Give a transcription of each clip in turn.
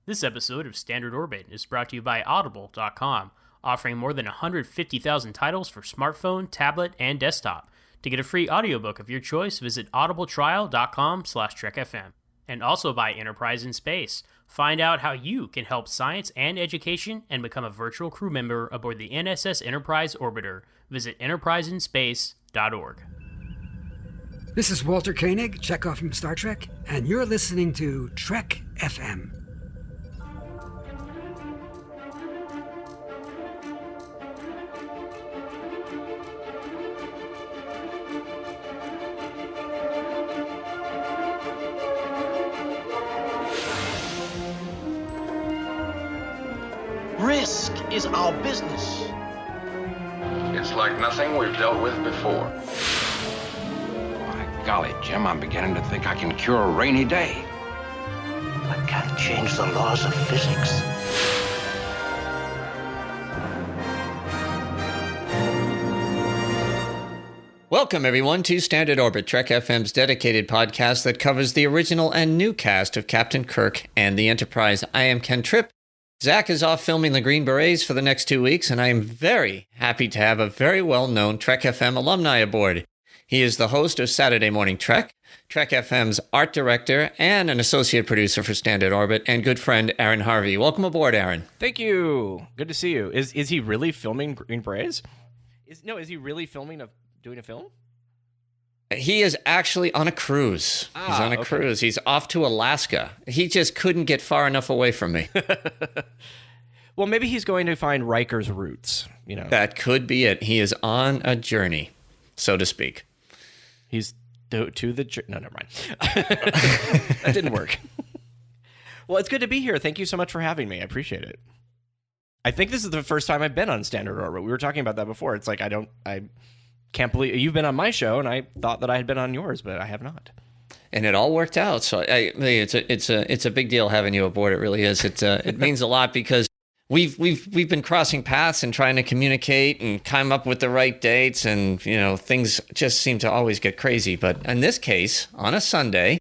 This episode of Standard Orbit is brought to you by Audible.com, offering more than 150,000 titles for smartphone, tablet, and desktop. To get a free audiobook of your choice, visit audibletrial.com/trekfm. And also by Enterprise in Space. Find out how you can help science and education and become a virtual crew member aboard the NSS Enterprise Orbiter. Visit enterpriseinspace.org. This is Walter Koenig, Chekhov from Star Trek, and you're listening to Trek FM. Risk is our business. It's like nothing we've dealt with before. My golly, Jim, I'm beginning to think I can cure a rainy day. I can't change the laws of physics. Welcome, everyone, to Standard Orbit, Trek FM's dedicated podcast that covers the original and new cast of Captain Kirk and the Enterprise. I am Ken Tripp. Zach is off filming the Green Berets for the next 2 weeks, and I am very happy to have a very well-known Trek FM alumni aboard. He is the host of Saturday Morning Trek, Trek FM's art director, and an associate producer for Standard Orbit, and good friend Aaron Harvey. Welcome aboard, Aaron. Thank you. Good to see you. Is he really filming Green Berets? Is he really doing a film? He is actually on a cruise. He's on a cruise. He's off to Alaska. He just couldn't get far enough away from me. Well, maybe he's going to find Riker's roots. That could be it. He is on a journey, so to speak. He's to the... No, never mind. That didn't work. Well, it's good to be here. Thank you so much for having me. I appreciate it. I think this is the first time I've been on Standard Orbit. We were talking about that before. It's like I can't believe you've been on my show, and I thought that I had been on yours, but I have not. And it all worked out. So it's a big deal having you aboard. It really is. It means a lot because we've been crossing paths and trying to communicate and come up with the right dates, and things just seem to always get crazy. But in this case, on a Sunday,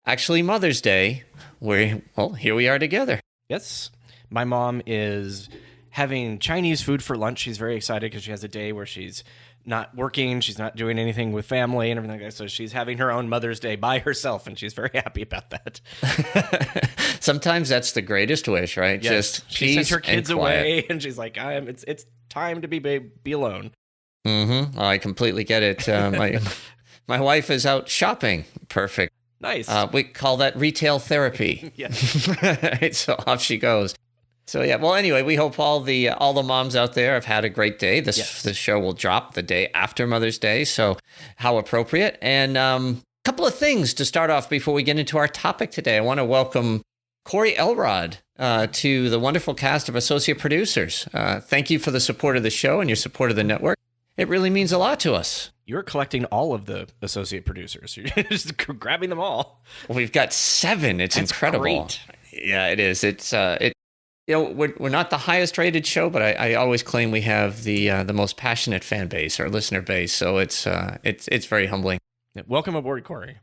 actually Mother's Day, here we are together. Yes, my mom is having Chinese food for lunch. She's very excited because she has a day where she's not working, she's not doing anything with family and everything like that. So she's having her own Mother's Day by herself, and she's very happy about that. Sometimes that's the greatest wish, right? Yes. Just she sends her kids and away, and she's like, "It's time to be alone." Mm-hmm. I completely get it. My wife is out shopping. Perfect. Nice. We call that retail therapy. Yes. Right, so off she goes. So yeah, well, anyway, we hope all the moms out there have had a great day. This show will drop the day after Mother's Day, so how appropriate. And a couple of things to start off before we get into our topic today. I want to welcome Corey Elrod to the wonderful cast of associate producers. Thank you for the support of the show and your support of the network. It really means a lot to us. You're collecting all of the associate producers. You're just grabbing them all. Well, we've got 7. That's incredible. Great. Yeah, it is. We're not the highest rated show, but I always claim we have the most passionate fan base or listener base. So it's very humbling. Welcome aboard, Corey.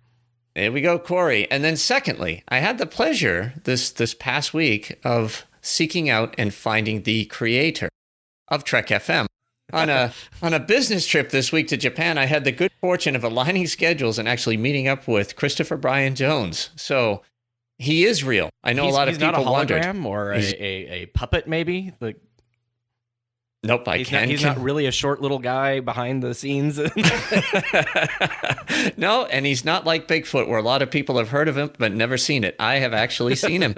There we go, Corey. And then secondly, I had the pleasure this past week of seeking out and finding the creator of Trek FM. On a business trip this week to Japan, I had the good fortune of aligning schedules and actually meeting up with Christopher Bryan Jones. So he is real. I know a lot of people wondered. He's not a hologram or a puppet, maybe? Nope, He's not really a short little guy behind the scenes. No, and he's not like Bigfoot, where a lot of people have heard of him but never seen it. I have actually seen him.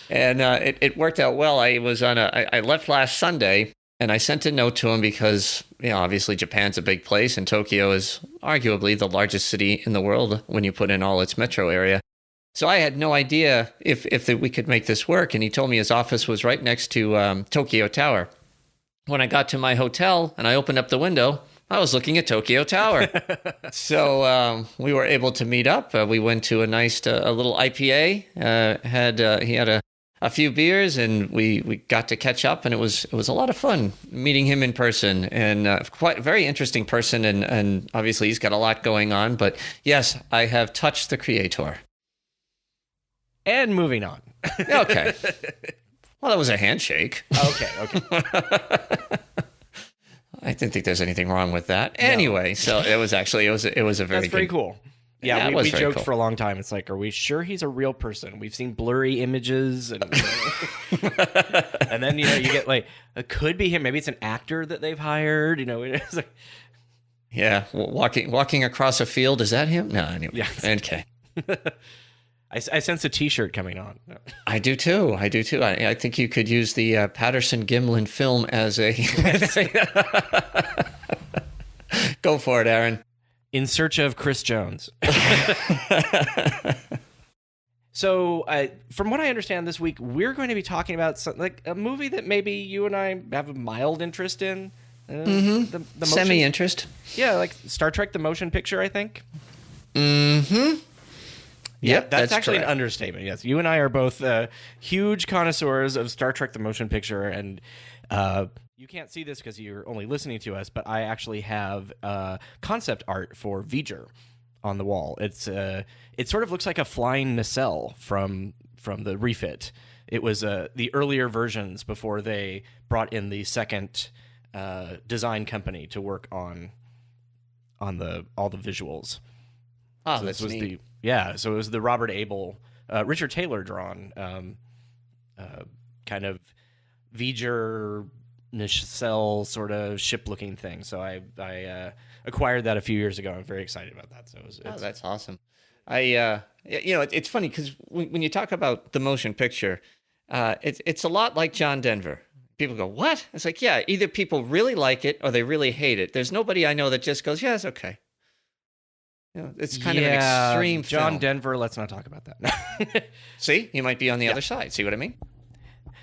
And it worked out well. I left last Sunday, and I sent a note to him because, obviously Japan's a big place, and Tokyo is arguably the largest city in the world when you put in all its metro area. So I had no idea if we could make this work, and he told me his office was right next to Tokyo Tower. When I got to my hotel and I opened up the window, I was looking at Tokyo Tower. So we were able to meet up. We went to a nice a little IPA. He had a few beers, and we got to catch up, and it was a lot of fun meeting him in person, and quite a very interesting person, and obviously he's got a lot going on. But yes, I have touched the creator. And moving on. Okay. Well, that was a handshake. Okay. I didn't think there's anything wrong with that. Anyway, so it was a very That's pretty cool. Yeah, it was we very joked cool. for a long time. It's like, are we sure he's a real person? We've seen blurry images, and and then you get like, it could be him. Maybe it's an actor that they've hired. It's like, Yeah, walking across a field, is that him? No, anyway. Yeah. Okay. I sense a T-shirt coming on. No. I do too. I think you could use the Patterson Gimlin film as a. Go for it, Aaron. In search of Chris Jones. So, from what I understand, this week we're going to be talking about like a movie that maybe you and I have a mild interest in. The motion, Semi-interest. Yeah, like Star Trek: The Motion Picture, I think. Mm-hmm. Yep, that's actually correct. an understatement. Yes, you and I are both huge connoisseurs of Star Trek: The Motion Picture, and you can't see this because you're only listening to us, but I actually have concept art for V'ger on the wall. It sort of looks like a flying nacelle from the refit. It was the earlier versions before they brought in the second design company to work on all the visuals. Oh, So that's this was neat. so it was the Robert Abel, Richard Taylor drawn kind of V'ger nacelle sort of ship looking thing. So I acquired that a few years ago. I'm very excited about that. So That's awesome. It's funny because when you talk about the motion picture, it's a lot like John Denver. People go, what? It's like, yeah, either people really like it or they really hate it. There's nobody I know that just goes, yeah, it's okay. It's kind of an extreme John film. Denver, let's not talk about that. See, you might be on the other side. See what I mean?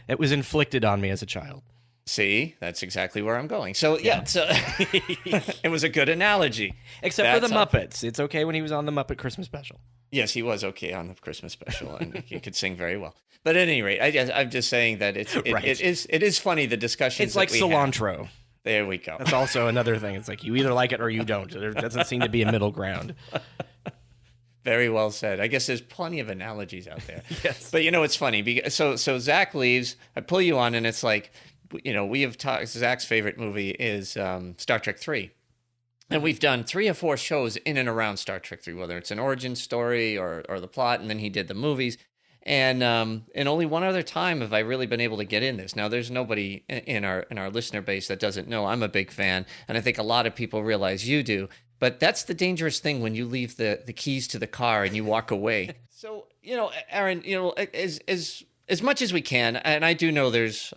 It was inflicted on me as a child. See, that's exactly where I'm going. So, so it was a good analogy. Except for That's the all. Muppets. It's okay when he was on the Muppet Christmas special. Yes, he was okay on the Christmas special, and he could sing very well. But at any rate, I'm just saying that Right. it is funny, the discussions. It's like that we have. cilantro. There we go. That's also another thing. It's like you either like it or you don't. There doesn't seem to be a middle ground. Very well said. I guess there's plenty of analogies out there. Yes. But it's funny because so Zach leaves. I pull you on, and it's like, we have talked. Zach's favorite movie is Star Trek 3. And we've done 3 or 4 shows in and around Star Trek 3, whether it's an origin story or the plot, and then he did the movies. And only one other time have I really been able to get in this. Now, there's nobody in our listener base that doesn't know I'm a big fan, and I think a lot of people realize you do. But that's the dangerous thing when you leave the keys to the car and you walk away. So, Aaron, as much as we can, and I do know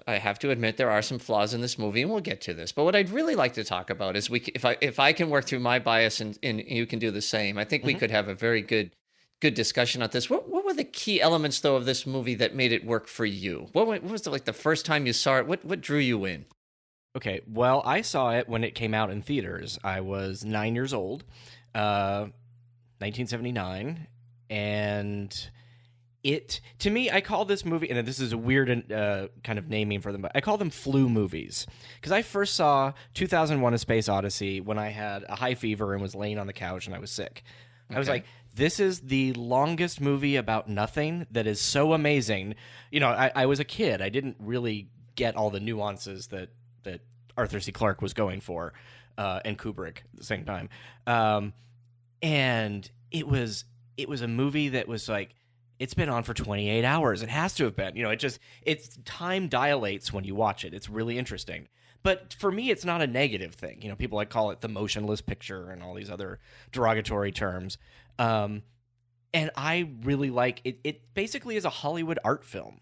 I have to admit there are some flaws in this movie, and we'll get to this. But what I'd really like to talk about is if I can work through my bias and you can do the same, I think we could have a very good discussion on this. What were the key elements though of this movie that made it work for you? What was the first time you saw it? What drew you in? Okay, well, I saw it when it came out in theaters. I was 9 years old, 1979, and to me, I call this movie, and this is a weird kind of naming for them, but I call them flu movies. Because I first saw 2001: A Space Odyssey when I had a high fever and was laying on the couch and I was sick. I was like, this is the longest movie about nothing that is so amazing. I was a kid. I didn't really get all the nuances that Arthur C. Clarke was going for, and Kubrick at the same time. And it was a movie that was like, it's been on for 28 hours. It has to have been. It's time dilates when you watch it. It's really interesting. But for me, it's not a negative thing. People call it the motionless picture and all these other derogatory terms. And I really like it. It basically is a Hollywood art film.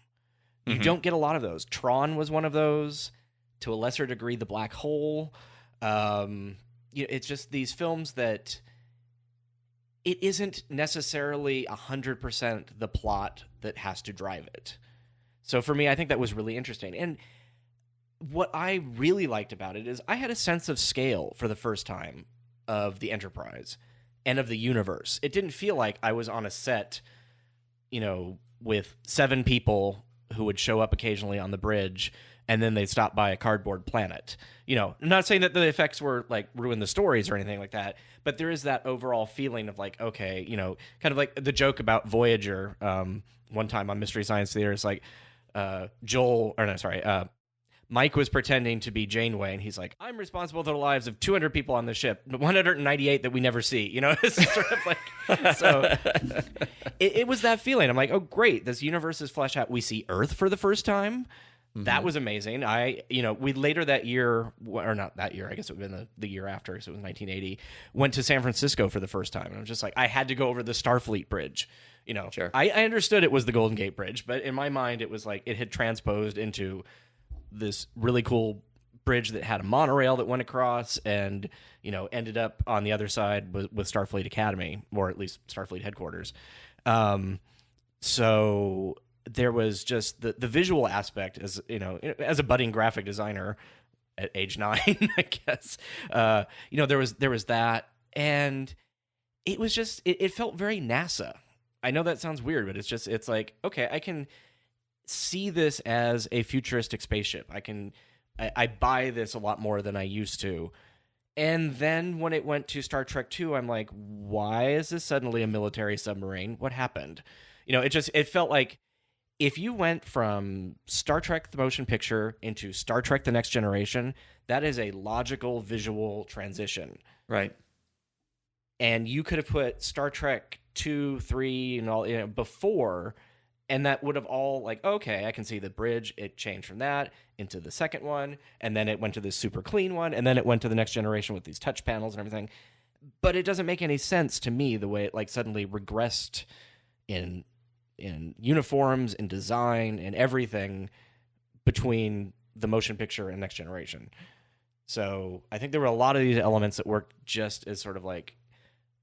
You don't get a lot of those. Tron was one of those. To a lesser degree, The Black Hole. It's just these films that it isn't necessarily 100% the plot that has to drive it. So for me, I think that was really interesting. And what I really liked about it is I had a sense of scale for the first time of the Enterprise and of the universe. It didn't feel like I was on a set, with 7 people who would show up occasionally on the bridge, and then they'd stop by a cardboard planet. I'm not saying that the effects were like ruin the stories or anything like that, but there is that overall feeling of like, okay, kind of like the joke about Voyager. One time on Mystery Science Theater, it's like Mike was pretending to be Janeway, and he's like, I'm responsible for the lives of 200 people on the ship, 198 that we never see. It's sort of like, so it was that feeling. I'm like, oh, great, this universe is fleshed out. We see Earth for the first time. Mm-hmm. That was amazing. We later that year, or not that year, I guess it would have been the year after, so it was 1980, went to San Francisco for the first time. And I was just like, I had to go over the Starfleet Bridge. Sure. I understood it was the Golden Gate Bridge, but in my mind, it was like it had transposed into this really cool bridge that had a monorail that went across and, ended up on the other side with Starfleet Academy, or at least Starfleet headquarters. So there was just the visual aspect as a budding graphic designer at age 9, I guess, there was that. And it was just, it felt very NASA. I know that sounds weird, but it's like, okay, I can see this as a futuristic spaceship. I buy this a lot more than I used to. And then when it went to Star Trek II, I'm like, why is this suddenly a military submarine? What happened? It felt like if you went from Star Trek the motion picture into Star Trek the Next Generation, that is a logical visual transition. Right. And you could have put Star Trek 2, 3, and all before, and that would have all like, okay, I can see the bridge. It changed from that into the second one, and then it went to this super clean one, and then it went to the Next Generation with these touch panels and everything. But it doesn't make any sense to me the way it like suddenly regressed in uniforms and design and everything between the motion picture and Next Generation. So I think there were a lot of these elements that worked just as sort of like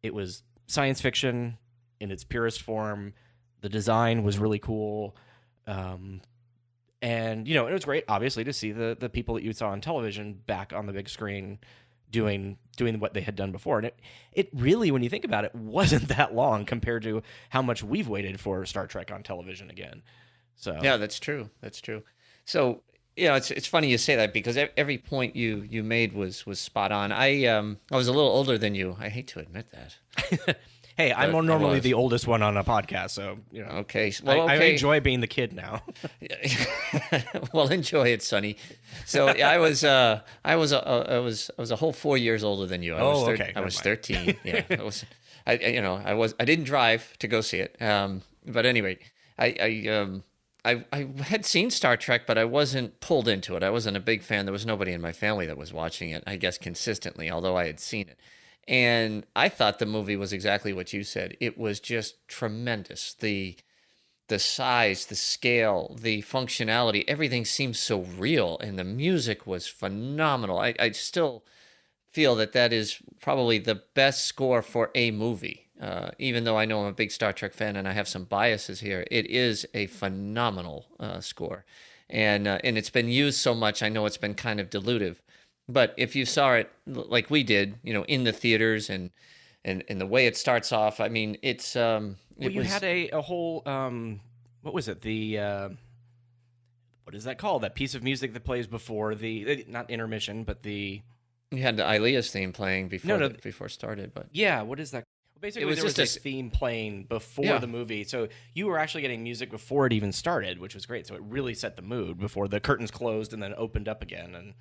it was science fiction in its purest form. The design was really cool. And, it was great, obviously, to see the people that you saw on television back on the big screen doing what they had done before. And it really, when you think about it, wasn't that long compared to how much we've waited for Star Trek on television again. So yeah, that's true. That's true. So, it's funny you say that because every point you made was spot on. I was a little older than you. I hate to admit that. Hey, I'm normally the oldest one on a podcast, so Okay. Well, I enjoy being the kid now. Well, enjoy it, Sonny. So yeah, I was a whole 4 years older than you. Okay. I was 13. Yeah, I didn't drive to go see it. But anyway, I had seen Star Trek, but I wasn't pulled into it. I wasn't a big fan. There was nobody in my family that was watching it, I guess, consistently, although I had seen it. And I thought the movie was exactly what you said. It was just tremendous. The size, the scale, the functionality, everything seemed so real, and the music was phenomenal. I still feel that is probably the best score for a movie. Even though I know I'm a big Star Trek fan and I have some biases here, it is a phenomenal score. And it's been used so much, I know it's been kind of dilutive. But if you saw it like we did, in the theaters and the way it starts off, I mean, it's... you had a whole... what was it? What is that called? That piece of music that plays before not intermission, but the... You had the Ilias theme playing before it started, but... Yeah, what is that? Well, basically, there was this theme playing before the movie, so you were actually getting music before it even started, which was great. So it really set the mood before the curtains closed and then opened up again, and...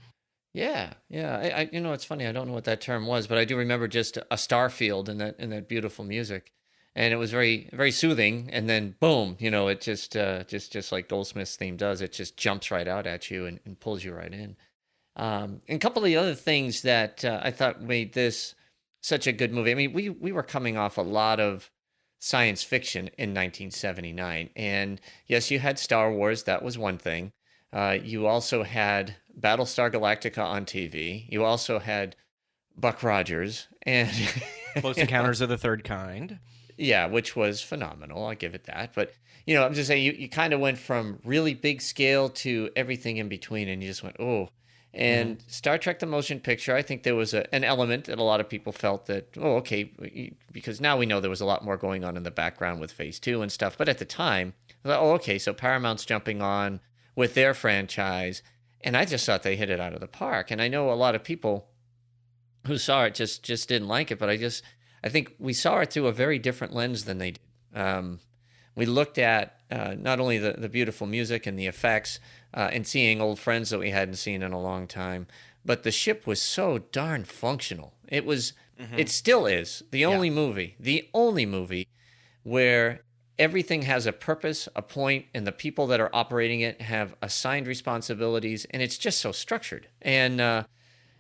Yeah. I it's funny. I don't know what that term was, but I do remember just a star field and that beautiful music, and it was very, very soothing. And then boom, it just like Goldsmith's theme does. It just jumps right out at you and pulls you right in. And a couple of the other things that I thought made this such a good movie. I mean, we were coming off a lot of science fiction in 1979, and yes, you had Star Wars. That was one thing. You also had Battlestar Galactica on TV. You also had Buck Rogers and Close Encounters of the Third Kind. Yeah, which was phenomenal. I'll give it that. But, I'm just saying you kind of went from really big scale to everything in between, and you just went, oh. And Star Trek the Motion Picture, I think there was an element that a lot of people felt that, okay, because now we know there was a lot more going on in the background with Phase 2 and stuff. But at the time, I thought, oh, okay, so Paramount's jumping on with their franchise. And I just thought they hit it out of the park. And I know a lot of people who saw it just didn't like it, but I think we saw it through a very different lens than they did. We looked at not only the beautiful music and the effects and seeing old friends that we hadn't seen in a long time, but the ship was so darn functional. It still is the only movie where everything has a purpose, a point, and the people that are operating it have assigned responsibilities, and it's just so structured. And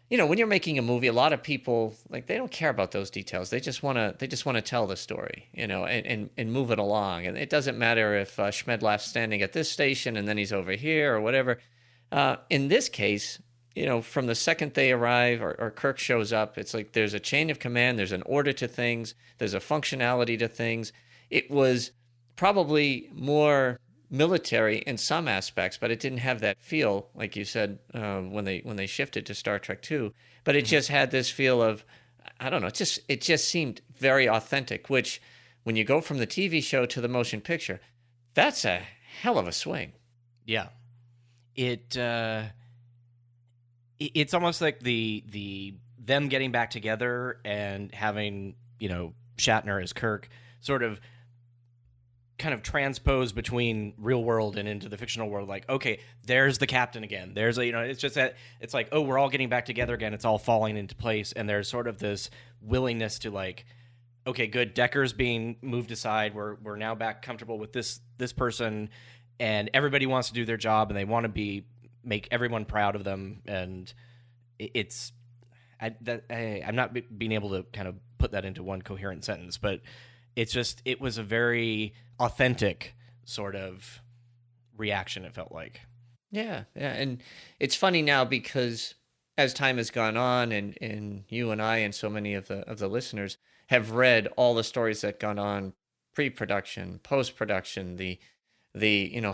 when you're making a movie, a lot of people they don't care about those details. They just want to tell the story, and move it along. And it doesn't matter if Schmedlaff's standing at this station and then he's over here or whatever. In this case, from the second they arrive or Kirk shows up, it's like there's a chain of command, there's an order to things, there's a functionality to things. It was probably more military in some aspects, but it didn't have that feel, like you said, when they shifted to Star Trek II. But it just had this feel of, I don't know, it just seemed very authentic, which when you go from the TV show to the motion picture, that's a hell of a swing. Yeah. It's almost like them getting back together and having, Shatner as Kirk sort of kind of transpose between real world and into the fictional world. Like, okay, there's the captain again. There's it's just that it's like, oh, we're all getting back together again. It's all falling into place. And there's sort of this willingness to okay, good. Decker's being moved aside. We're now back comfortable with this person, and everybody wants to do their job, and they want to make everyone proud of them. And I'm not being able to kind of put that into one coherent sentence, but it was a very authentic sort of reaction, it felt like. Yeah. And it's funny now because as time has gone on and you and I and so many of the listeners have read all the stories that gone on pre-production, post-production, the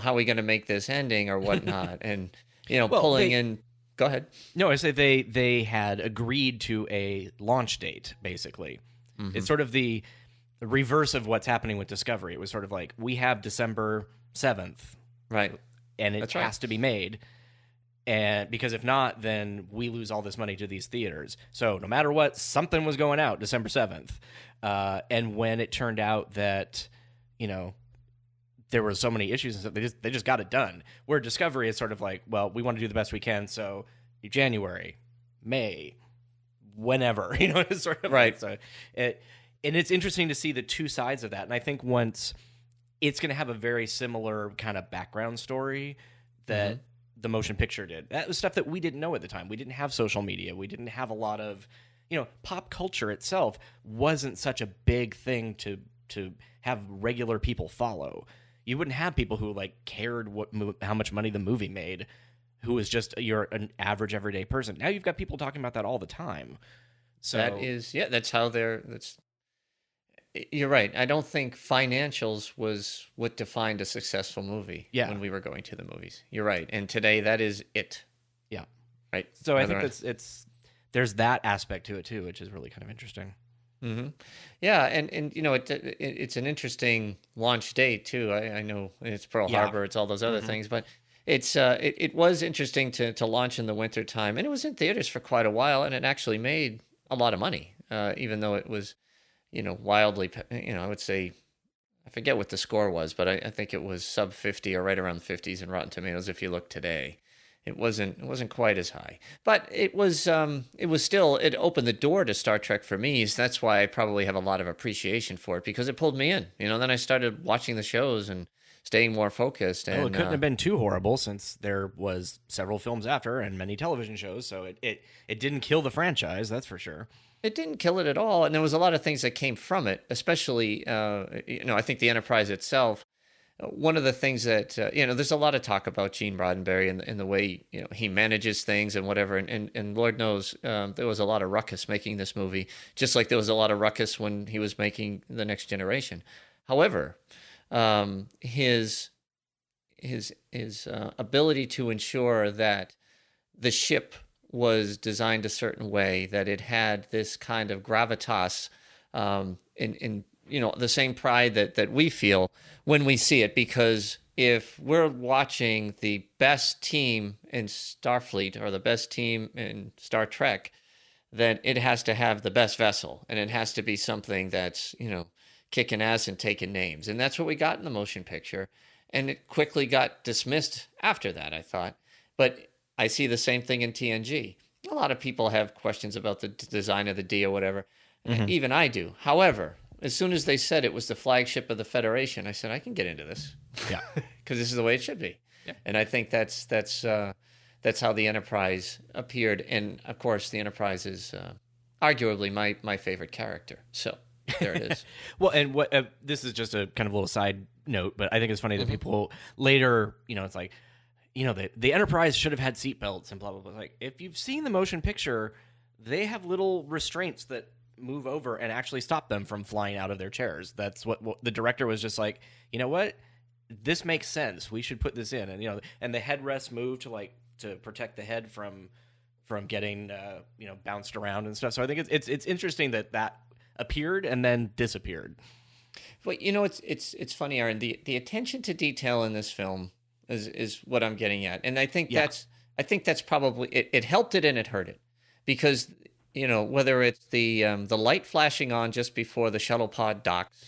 how are we going to make this ending or whatnot, and pulling in. Go ahead. No, I say they had agreed to a launch date, basically. Mm-hmm. It's sort of the reverse of what's happening with Discovery. It was sort of like, we have December 7th. Right. And it has to be made. And because if not, then we lose all this money to these theaters. So no matter what, something was going out December 7th. And when it turned out that, there were so many issues and stuff, they just got it done. Where Discovery is sort of like, well, we want to do the best we can, so January, May, whenever, it's sort of right. Like, so and it's interesting to see the two sides of that. And I think once it's going to have a very similar kind of background story that the motion picture did. That was stuff that we didn't know at the time. We didn't have social media. We didn't have a lot of, pop culture itself wasn't such a big thing to have regular people follow. You wouldn't have people who cared how much money the movie made, who was just an average everyday person. Now you've got people talking about that all the time. So that's how you're right. I don't think financials was what defined a successful movie when we were going to the movies. You're right. And today that is it. Yeah. Right. So I think there's that aspect to it too, which is really kind of interesting. Mm-hmm. Yeah, and it's an interesting launch date too. I know it's Pearl Harbor, it's all those other things, but it was interesting to launch in the winter time, and it was in theaters for quite a while, and it actually made a lot of money, even though it was, wildly, I would say, I forget what the score was, but I think it was sub 50 or right around the 50s in Rotten Tomatoes. If you look today, it wasn't quite as high, but it was still, it opened the door to Star Trek for me. So that's why I probably have a lot of appreciation for it, because it pulled me in. Then I started watching the shows and staying more focused. And it couldn't have been too horrible, since there was several films after and many television shows. So it didn't kill the franchise, that's for sure. It didn't kill it at all, and there was a lot of things that came from it, especially I think the Enterprise itself. One of the things that, there's a lot of talk about Gene Roddenberry and the way, he manages things and whatever. And Lord knows there was a lot of ruckus making this movie, just like there was a lot of ruckus when he was making The Next Generation. However, his ability to ensure that the ship was designed a certain way, that it had this kind of gravitas in the same pride that we feel when we see it, because if we're watching the best team in Starfleet or the best team in Star Trek, then it has to have the best vessel, and it has to be something that's, kicking ass and taking names. And that's what we got in the motion picture. And it quickly got dismissed after that, I thought. But I see the same thing in TNG. A lot of people have questions about the design of the D or whatever. Mm-hmm. Even I do. However, as soon as they said it was the flagship of the Federation, I said, I can get into this. Yeah. Because this is the way it should be. Yeah. And I think that's how the Enterprise appeared. And, of course, the Enterprise is arguably my favorite character. So there it is. Well, and what this is just a kind of little side note, but I think it's funny that people later, it's like, the Enterprise should have had seatbelts and blah, blah, blah. Like, if you've seen the motion picture, they have little restraints that move over and actually stop them from flying out of their chairs. That's what the director was just like, you know what? This makes sense. We should put this in. And, and the headrests move to protect the head from getting, bounced around and stuff. So I think it's interesting that appeared and then disappeared. But, it's funny, Aaron, the attention to detail in this film is what I'm getting at. And I think that's probably it helped it and it hurt it, because whether it's the light flashing on just before the shuttle pod docks,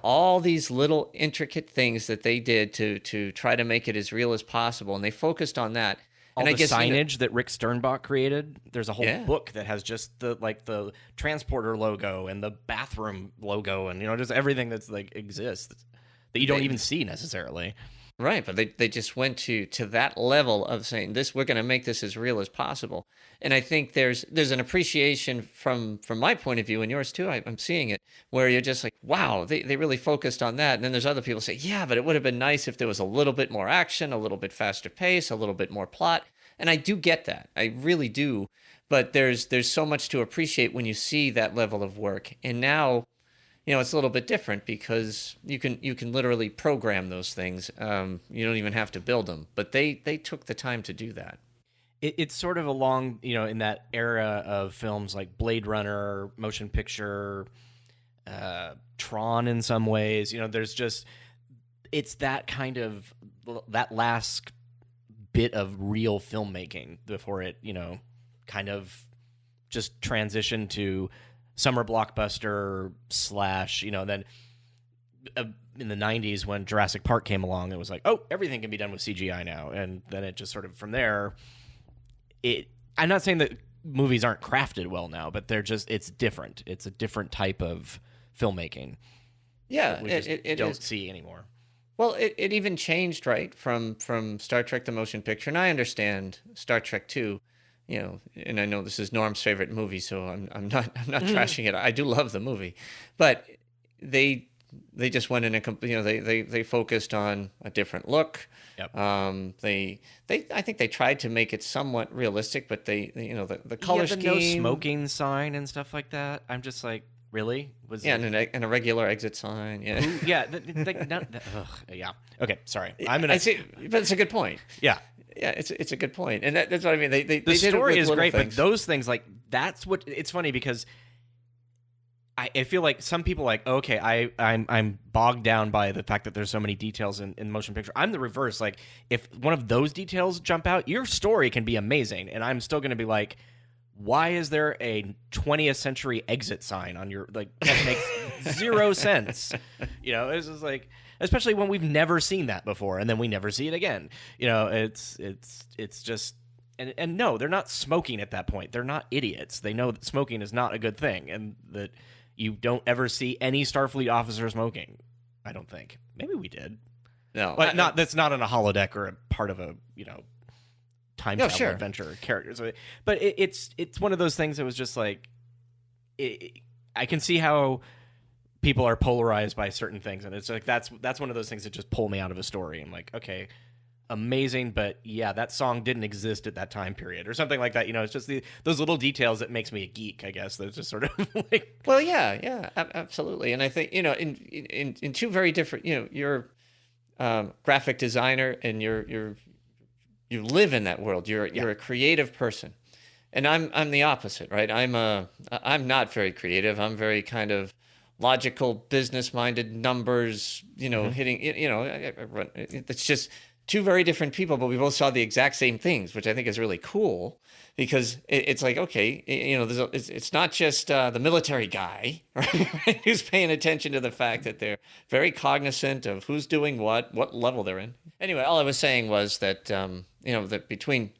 all these little intricate things that they did to try to make it as real as possible, and they focused on that. And I guess signage that Rick Sternbach created. There's a whole book that has just the transporter logo and the bathroom logo, and just everything that's exists that you don't even see necessarily. Right, but they just went to that level of saying this. We're going to make this as real as possible, and I think there's an appreciation from my point of view, and yours too. I'm seeing it where you're just like, wow, they really focused on that. And then there's other people say, yeah, but it would have been nice if there was a little bit more action, a little bit faster pace, a little bit more plot. And I do get that, I really do. But there's so much to appreciate when you see that level of work, and now. It's a little bit different because you can literally program those things. You don't even have to build them, but they took the time to do that. It's sort of along, in that era of films like Blade Runner, motion picture, Tron in some ways. There's just, it's that kind of, that last bit of real filmmaking before it, kind of just transitioned to summer blockbuster / then in the 90s when Jurassic Park came along, it was like, oh, everything can be done with CGI now. And then it just sort of from there, I'm not saying that movies aren't crafted well now, but it's different. It's a different type of filmmaking. Yeah, we don't see anymore. Well, it even changed, right, from Star Trek the motion picture. And I understand Star Trek 2. And I know this is Norm's favorite movie, so I'm not trashing it. I do love the movie, but they just went in they focused on a different look. Yep. I think they tried to make it somewhat realistic, but the color scheme, no smoking sign and stuff like that. I'm just like, really? And a regular exit sign. Yeah. Yeah. Yeah. Okay. Sorry. I see, but it's a good point. Yeah. Yeah, it's a good point, and that's what I mean. The story is great, but those things, that's what it's funny because I feel like some people okay, I'm bogged down by the fact that there's so many details in motion picture. I'm the reverse. Like, if one of those details jump out, your story can be amazing, and I'm still going to be like, why is there a 20th century exit sign on your that makes zero sense? It's just like. Especially when we've never seen that before, and then we never see it again. It's just and no, they're not smoking at that point. They're not idiots. They know that smoking is not a good thing, and that you don't ever see any Starfleet officer smoking. I don't think. Maybe we did. No, but that's not on a holodeck or a part of a time travel adventure characters. But it's one of those things that was just like I can see how. People are polarized by certain things, and it's like that's one of those things that just pull me out of a story. I'm like, okay, amazing, but yeah, that song didn't exist at that time period, or something like that. It's just those little details that makes me a geek, I guess. That's just sort of like, well, yeah, absolutely. And I think in two very different, you're graphic designer, and you live in that world. You're a creative person, and I'm the opposite, right? I'm not very creative. I'm very kind of logical, business-minded numbers, hitting, it's just two very different people, but we both saw the exact same things, which I think is really cool because it's like, okay, it's not just the military guy, right, who's paying attention to the fact that they're very cognizant of who's doing what level they're in. Anyway, all I was saying was that, that between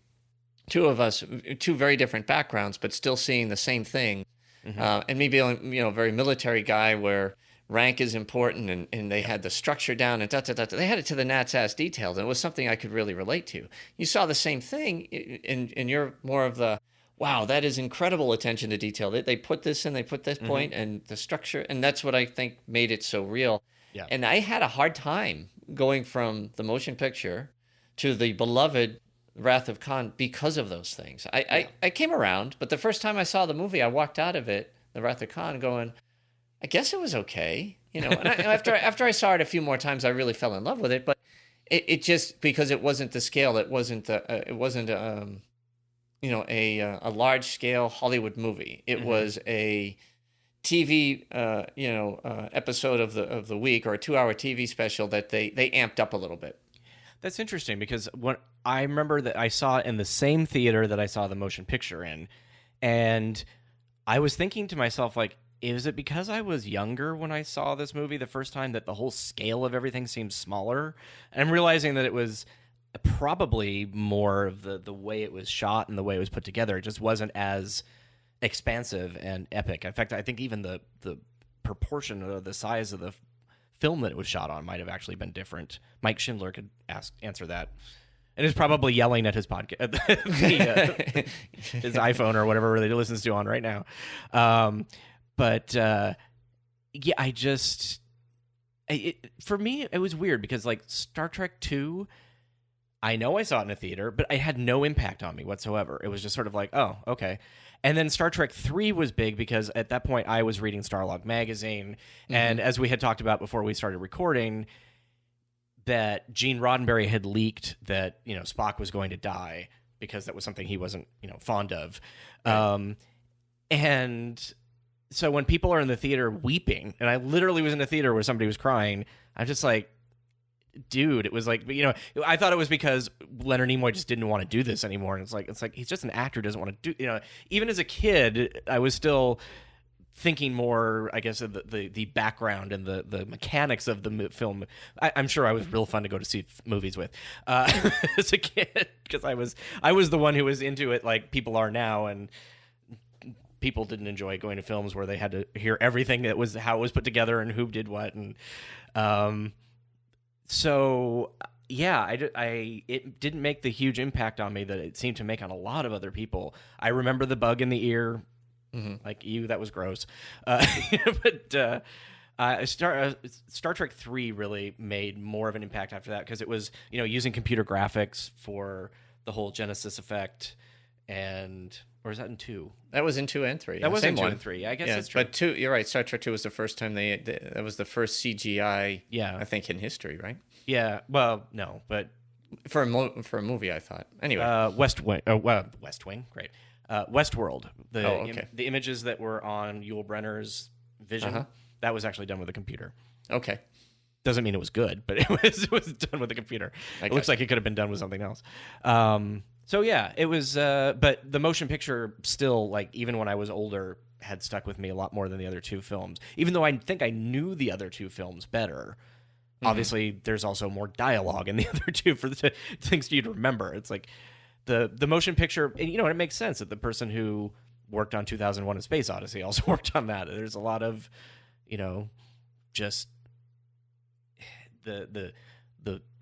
two of us, two very different backgrounds, but still seeing the same thing, and me being, a very military guy where rank is important, and they had the structure down, and they had it to the gnat's ass detailed, and it was something I could really relate to. You saw the same thing, and you're more of the, wow, that is incredible attention to detail. They put this in, they put this point, and the structure, and that's what I think made it so real. Yeah. And I had a hard time going from the motion picture to the beloved Wrath of Khan because of those things. I came around, but the first time I saw the movie, I walked out of it, the Wrath of Khan, going, I guess it was okay, And after I saw it a few more times, I really fell in love with it. But it just, because it wasn't the scale, it wasn't a large scale Hollywood movie. It was a TV episode of the week, or a 2-hour TV special that they amped up a little bit. That's interesting, because when I remember that I saw it in the same theater that I saw the motion picture in, and I was thinking to myself, like, is it because I was younger when I saw this movie the first time that the whole scale of everything seems smaller? And I'm realizing that it was probably more of the way it was shot and the way it was put together. It just wasn't as expansive and epic. In fact, I think even the proportion of the size of the film that it was shot on might have actually been different. Mike Schindler could answer that, and is probably yelling at his podcast, his iPhone or whatever he listens to on right now. For me, it was weird because, like, Star Trek 2, I know I saw it in a theater, but it had no impact on me whatsoever. It was just sort of like, oh, okay. And then Star Trek 3 was big because at that point I was reading Starlog magazine, and as we had talked about before we started recording, that Gene Roddenberry had leaked that, Spock was going to die because that was something he wasn't, fond of. Right. And so when people are in the theater weeping, and I literally was in a theater where somebody was crying, I'm just like, dude, it was like, I thought it was because Leonard Nimoy just didn't want to do this anymore. And it's like he's just an actor, doesn't want to do, even as a kid, I was still thinking more, I guess, of the background and the mechanics of the film. I'm sure I was real fun to go to see movies with as a kid, because I was the one who was into it like people are now, and people didn't enjoy going to films where they had to hear everything that was how it was put together and who did what. And so yeah, it didn't make the huge impact on me that it seemed to make on a lot of other people. I remember the bug in the ear, like you, that was gross. But Star Trek 3 really made more of an impact after that, because it was, using computer graphics for the whole Genesis effect, or is that in 2? That was in 2 and 3. That was in 2 one. and 3. I guess that's true. But 2, you're right. Star Trek 2 was the first time that was the first CGI. Yeah. I think in history, right? Yeah. Well, no, but for a movie, I thought. Anyway, West Wing. Great. Westworld. Okay. The images that were on Yul Brynner's Vision, that was actually done with a computer. Okay. Doesn't mean it was good, but it was done with a computer. It looks like it could have been done with something else. So yeah, it was. But the motion picture still, like, even when I was older, had stuck with me a lot more than the other 2 films. Even though I think I knew the other 2 films better. Obviously, there's also more dialogue in the other 2 for the things for you to remember. It's like the motion picture, and it makes sense that the person who worked on 2001: A Space Odyssey also worked on that. There's a lot of, just the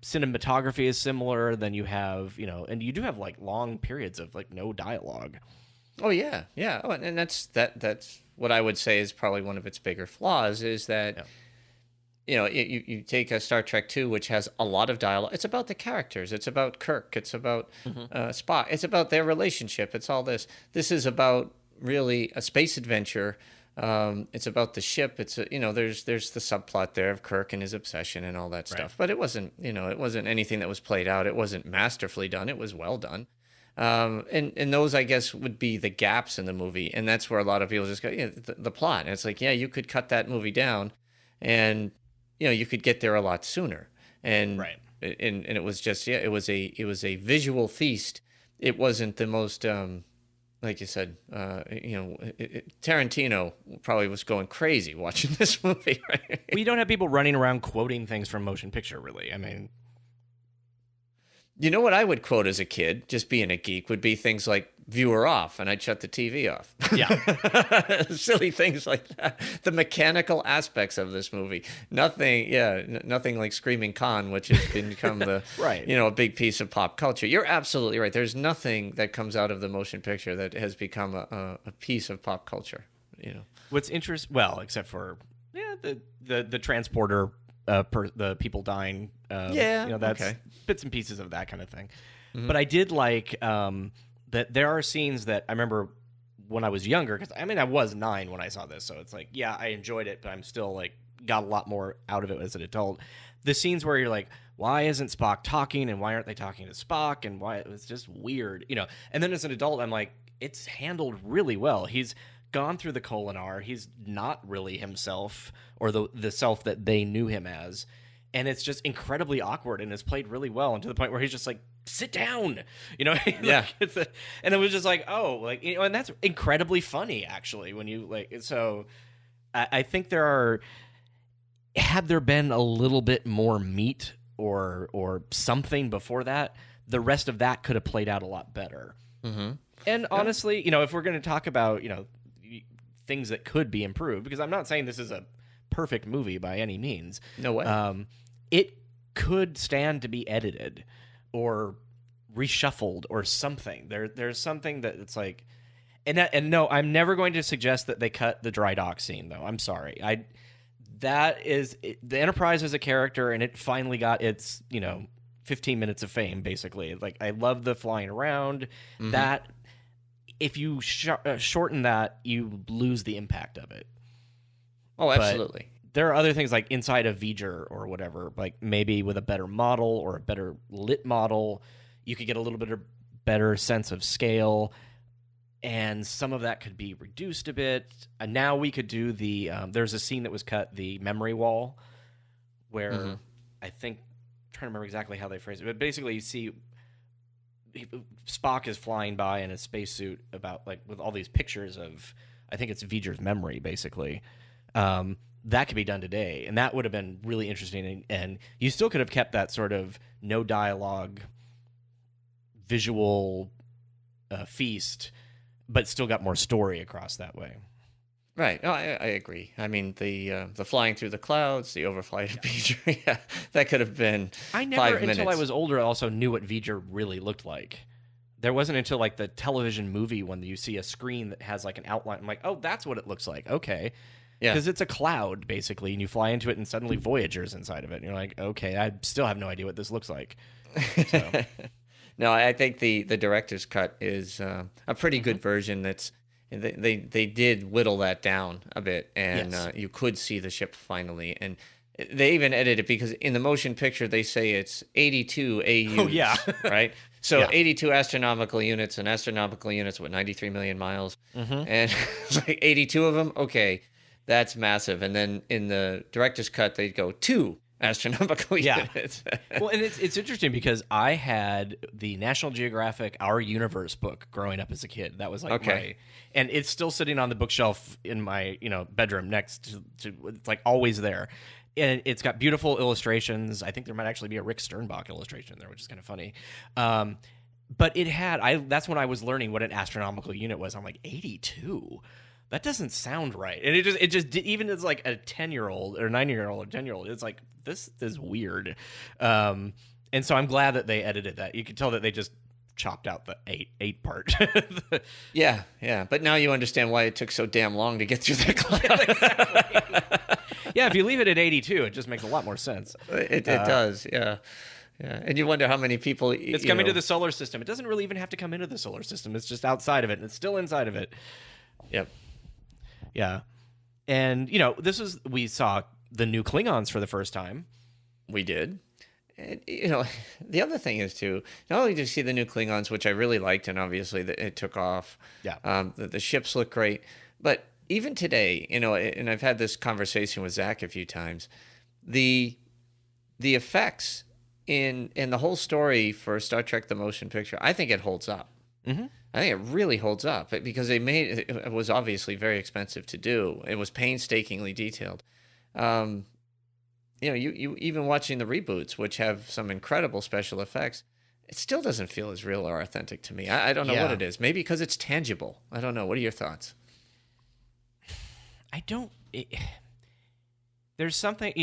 cinematography is similar. Then you have, and you do have like long periods of like no dialogue. Oh yeah, yeah. Oh, and that's what I would say is probably one of its bigger flaws, is that you take a Star Trek 2, which has a lot of dialogue. It's about the characters. It's about Kirk. It's about Spock. It's about their relationship. It's all this. This is about really a space adventure. It's about the ship. It's there's the subplot there of Kirk and his obsession and all that stuff. But it wasn't anything that was played out. It wasn't masterfully done. It was well done. And those, I guess, would be the gaps in the movie. And that's where a lot of people just go, yeah, the plot. And it's like, yeah, you could cut that movie down and, you could get there a lot sooner. And, Right. And it was just, it was a visual feast. It wasn't the most, like you said, Tarantino probably was going crazy watching this movie, right? We don't have people running around quoting things from motion picture, really. I mean, you know what I would quote as a kid, just being a geek, would be things like viewer off, and I'd shut the TV off. yeah. Silly things like that. The mechanical aspects of this movie. Nothing like Screaming Khan, which has become the, Right. a big piece of pop culture. You're absolutely right. There's nothing that comes out of the motion picture that has become a piece of pop culture, What's interesting, well, except for the transporter, the people dying. That's okay. Bits and pieces of that kind of thing. Mm-hmm. But I did like that there are scenes that I remember when I was younger, because I was 9 when I saw this, so it's like, yeah, I enjoyed it, but I'm still like got a lot more out of it as an adult. The scenes where you're like, why isn't Spock talking, and why aren't they talking to Spock, and why it was just weird, And then as an adult, I'm like, it's handled really well. He's gone through the Kolinahr. He's not really himself, or the self that they knew him as. And it's just incredibly awkward, and it's played really well, and to the point where he's just like, sit down, Yeah. And it was just like, oh, and that's incredibly funny, actually, when you so I think had there been a little bit more meat or something before that, the rest of that could have played out a lot better. Mm-hmm. And honestly, if we're going to talk about, things that could be improved, because I'm not saying this is a perfect movie by any means. No way. It could stand to be edited or reshuffled or something. There's something that it's like, and no, I'm never going to suggest that they cut the dry dock scene, though. I'm sorry. The Enterprise is a character, and it finally got its 15 minutes of fame, basically. Like, I love the flying around. Mm-hmm. That if you shorten that, you lose the impact of it. Oh, absolutely. But there are other things like inside of V'ger or whatever, like maybe with a better model or a better lit model, you could get a little bit of better sense of scale, and some of that could be reduced a bit. And now we could do there's a scene that was cut, the memory wall, where I think, I'm trying to remember exactly how they phrased it, but basically you see Spock is flying by in a spacesuit with all these pictures of, I think it's V'ger's memory, basically. That could be done today, and that would have been really interesting, and you still could have kept that sort of no dialogue visual feast, but still got more story across that way. Right. No, I agree. I mean, the flying through the clouds, the overflight of V'ger, that could have been 5 minutes. Until I was older, I also knew what V'ger really looked like. There wasn't until like the television movie when you see a screen that has like an outline. I'm like, oh, that's what it looks like. Okay. Yeah. Because it's a cloud, basically, and you fly into it, and suddenly Voyager's inside of it. And you're like, okay, I still have no idea what this looks like. So. No, I think the director's cut is a pretty good version. They did whittle that down a bit, and yes. You could see the ship finally. And they even edited it, because in the motion picture they say it's 82 AUs. Oh, yeah. Right? So yeah. 82 astronomical units, and astronomical units, 93 million miles? Mm-hmm. And it's like 82 of them? Okay. That's massive. And then in the director's cut, they'd go 2 astronomical units. Well, and it's interesting, because I had the National Geographic Our Universe book growing up as a kid. That was like and it's still sitting on the bookshelf in my bedroom next to it's like always there. And it's got beautiful illustrations. I think there might actually be a Rick Sternbach illustration there, which is kind of funny. But it had that's when I was learning what an astronomical unit was. I'm like, 82. That doesn't sound right. And it just even as like a 10-year-old or 9-year-old or 10-year-old, it's like, this is weird. And so I'm glad that they edited that. You could tell that they just chopped out the eight part. Yeah. But now you understand why it took so damn long to get through that cloud. Exactly. Yeah, if you leave it at 82, it just makes a lot more sense. It does, yeah. Yeah, and you wonder how many people... It's coming to the solar system. It doesn't really even have to come into the solar system. It's just outside of it, and it's still inside of it. Yep. Yeah. And, we saw the new Klingons for the first time. We did. And, the other thing is too, not only do you see the new Klingons, which I really liked, and obviously it took off. Yeah. The ships look great, but even today, and I've had this conversation with Zach a few times, the effects in the whole story for Star Trek: The Motion Picture, I think it holds up. Mm-hmm. I think it really holds up because it was obviously very expensive to do. It was painstakingly detailed. You even watching the reboots, which have some incredible special effects, it still doesn't feel as real or authentic to me. I don't know what it is. Maybe because it's tangible. I don't know. What are your thoughts? There's something,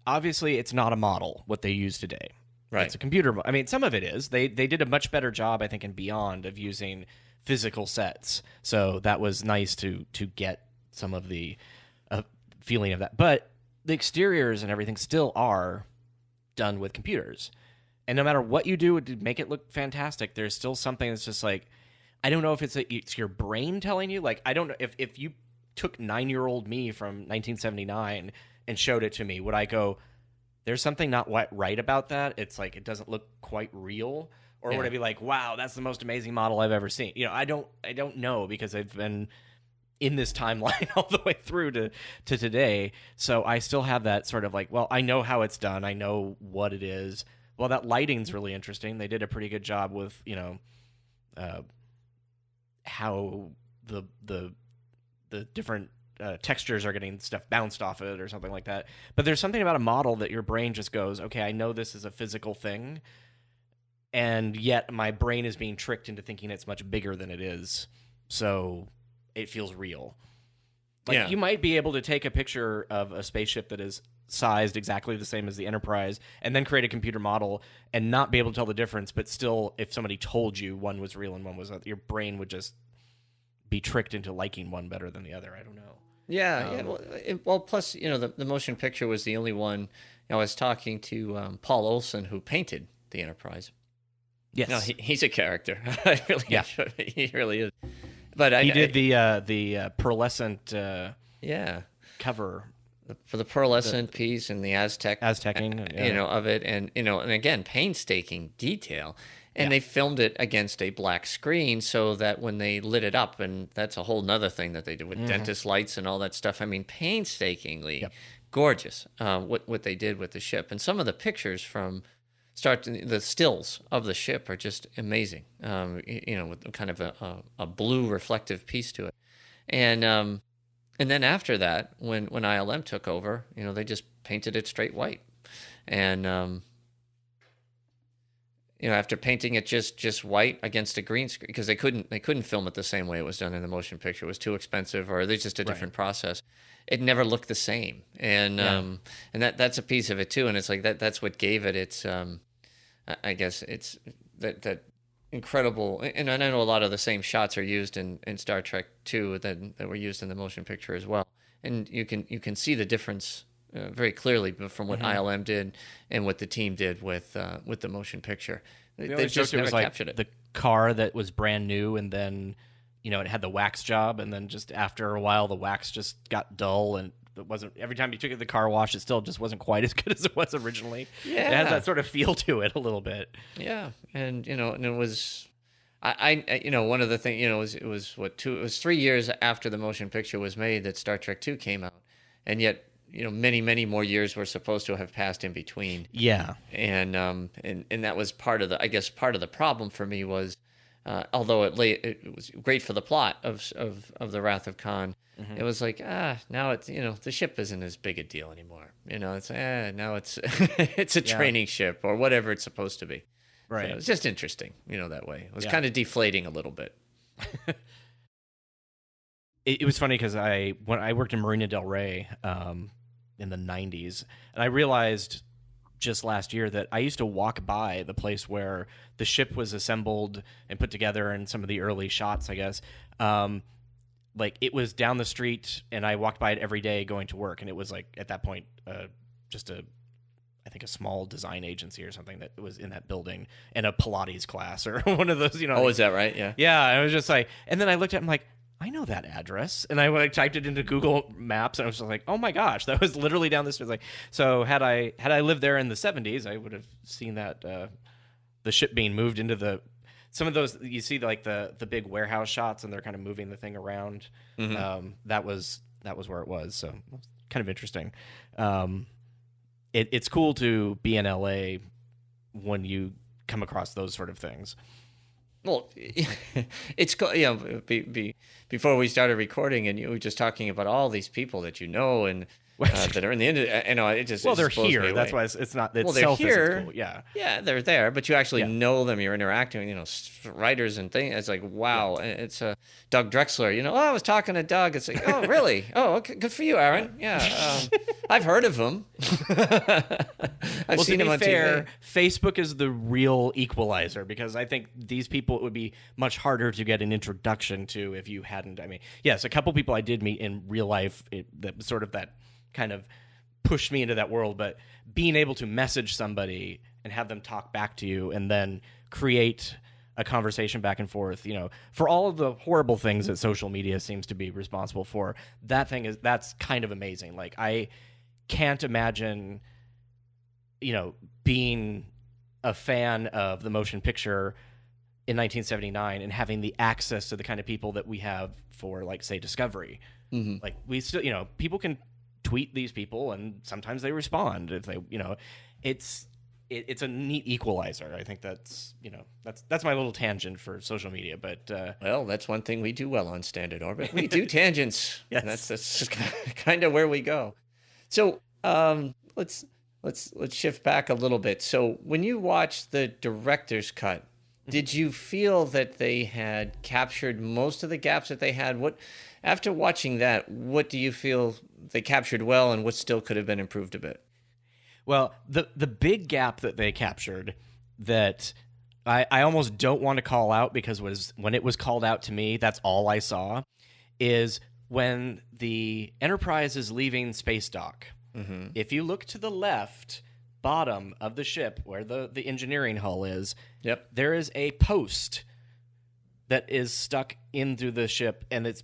obviously it's not a model, what they use today. Right. It's a computer. I mean, some of it is. They did a much better job, I think, in Beyond of using physical sets. So that was nice to get some of the feeling of that. But the exteriors and everything still are done with computers. And no matter what you do to make it look fantastic, there's still something that's just like, I don't know if it's your brain telling you. Like, I don't know if you took 9-year-old me from 1979 and showed it to me, would I go, there's something not right about that? It's like, it doesn't look quite real. Or would I be like, wow, that's the most amazing model I've ever seen? I don't know, because I've been in this timeline all the way through to today. So I still have that sort of like, well, I know how it's done. I know what it is. Well, that lighting's really interesting. They did a pretty good job with, how the different textures are getting stuff bounced off it or something like that. But there's something about a model that your brain just goes, okay, I know this is a physical thing, and yet my brain is being tricked into thinking it's much bigger than it is. So it feels real. Like, you might be able to take a picture of a spaceship that is sized exactly the same as the Enterprise and then create a computer model and not be able to tell the difference, but still, if somebody told you one was real and one was not, your brain would just be tricked into liking one better than the other. I don't know. Yeah. Well, plus, the motion picture was the only one. I was talking to Paul Olson, who painted the Enterprise. Yes. No, he's a character. He really is. But he did the pearlescent cover for the pearlescent piece and the Aztecing, of it, and and again, painstaking detail. And they filmed it against a black screen so that when they lit it up, and that's a whole nother thing that they did with dentist lights and all that stuff. I mean, painstakingly gorgeous what they did with the ship. And some of the pictures from the stills of the ship are just amazing, with kind of a blue reflective piece to it. And then after that, when ILM took over, they just painted it straight white. And after painting it just white against a green screen, because they couldn't film it the same way it was done in the motion picture. It was too expensive, or there's just a different process. It never looked the same, and that's a piece of it too. And it's like that's what gave it its, I guess it's that incredible. And I know a lot of the same shots are used in Star Trek 2 that were used in the motion picture as well. And you can see the difference very clearly from what ILM did and what the team did with the motion picture. They just never captured it. The car that was brand new, and then it had the wax job, and then just after a while the wax just got dull, and it wasn't, every time you took it to the car wash, it still just wasn't quite as good as it was originally. Yeah, it has that sort of feel to it a little bit. Yeah, and and it was. One of the things, it was 3 years after the motion picture was made that Star Trek 2 came out, and yet many, many more years were supposed to have passed in between. Yeah. And that was part of the problem for me was, although it was great for the plot of the Wrath of Khan, it was like, now it's, the ship isn't as big a deal anymore. It's, now it's, it's a training ship or whatever it's supposed to be. Right. So it was just interesting, that way. It was kind of deflating a little bit. It was funny because when I worked in Marina Del Rey in the 90s, and I realized just last year that I used to walk by the place where the ship was assembled and put together, and some of the early shots, I guess. Like, it was down the street, and I walked by it every day going to work, and it was like, at that point, just I think a small design agency or something that was in that building, and a Pilates class or one of those, Oh, is that right? Yeah. Yeah, I was just like, and then I looked at it, I'm like, I know that address. And I typed it into Google Maps, and I was just like, oh my gosh, that was literally down the street. Like, so had I lived there in the 70s, I would have seen that the ship being moved into some of those, you see like the big warehouse shots, and they're kind of moving the thing around. That was where it was. So kind of interesting. It's cool to be in LA when you come across those sort of things. Well, it's before we started recording, and you were just talking about all these people that you know and that are in the industry. It just they're just blows me here. away. That's why it's not. It's they're here. Cool. Yeah, yeah, they're there, but you actually know them. You're interacting with writers and things. It's like wow. Yeah. It's Doug Drexler. I was talking to Doug. It's like, oh really? Oh, okay, good for you, Aaron. Yeah, I've heard of him. I've seen him on TV. Facebook is the real equalizer, because I think these people, it would be much harder to get an introduction to if you hadn't. I mean, yes, a couple people I did meet in real life that sort of that kind of pushed me into that world, but being able to message somebody and have them talk back to you and then create a conversation back and forth, for all of the horrible things that social media seems to be responsible for, that's kind of amazing. Like, I can't imagine, being a fan of the motion picture in 1979 and having the access to the kind of people that we have for, like, say, Discovery. Mm-hmm. Like, we still, people can tweet these people, and sometimes they respond if they, it's a neat equalizer. I think that's my little tangent for social media. But well, that's one thing we do well on Standard Orbit. We do tangents. Yes. That's kind of where we go. So let's shift back a little bit. So when you watched the director's cut, did you feel that they had captured most of the gaps that they had? After watching that, what do you feel they captured well, and what still could have been improved a bit? Well, the big gap that they captured that I almost don't want to call out, because when it was called out to me, that's all I saw, is when the Enterprise is leaving space dock. Mm-hmm. If you look to the left bottom of the ship where the engineering hull is, yep, there is a post that is stuck in through the ship, and it's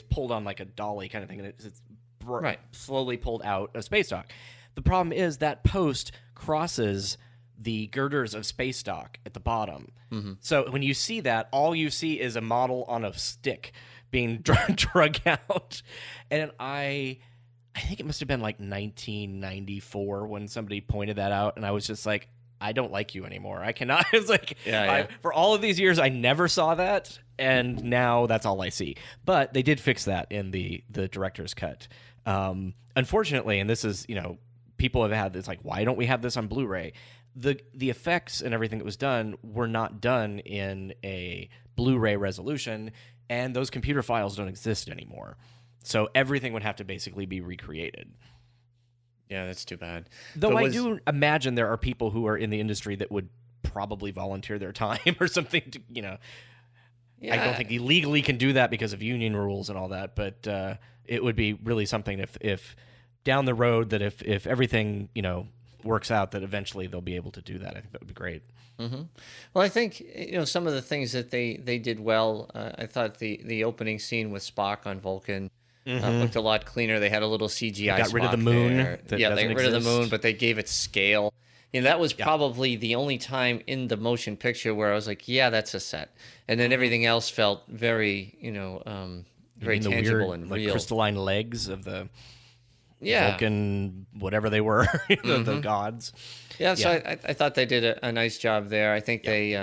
pulled on like a dolly kind of thing, and it's slowly pulled out of space dock. The problem is that post crosses the girders of space dock at the bottom. Mm-hmm. So when you see that, all you see is a model on a stick being drug out. And I think it must have been like 1994 when somebody pointed that out, and I was just like, I don't like you anymore. I cannot. It's like, for all of these years, I never saw that, and now that's all I see. But they did fix that in the director's cut. Unfortunately, and this is, people have had this, like, why don't we have this on Blu-ray? The effects and everything that was done were not done in a Blu-ray resolution, and those computer files don't exist anymore. So everything would have to basically be recreated. Yeah, that's too bad. Though I do imagine there are people who are in the industry that would probably volunteer their time or something to, Yeah. I don't think he legally can do that because of union rules and all that, but it would be really something if down the road that if everything, works out, that eventually they'll be able to do that. I think that would be great. Mm-hmm. Well, I think, some of the things that they did well, I thought the opening scene with Spock on Vulcan looked a lot cleaner. They had a little CGI. They got rid of the moon. They got rid of the moon, but they gave it scale. That was probably the only time in the motion picture where I was like, yeah, that's a set. And then everything else felt very, very tangible and real. Like crystalline legs of the Vulcan, whatever they were, the gods. Yeah, so I thought they did a nice job there. I think they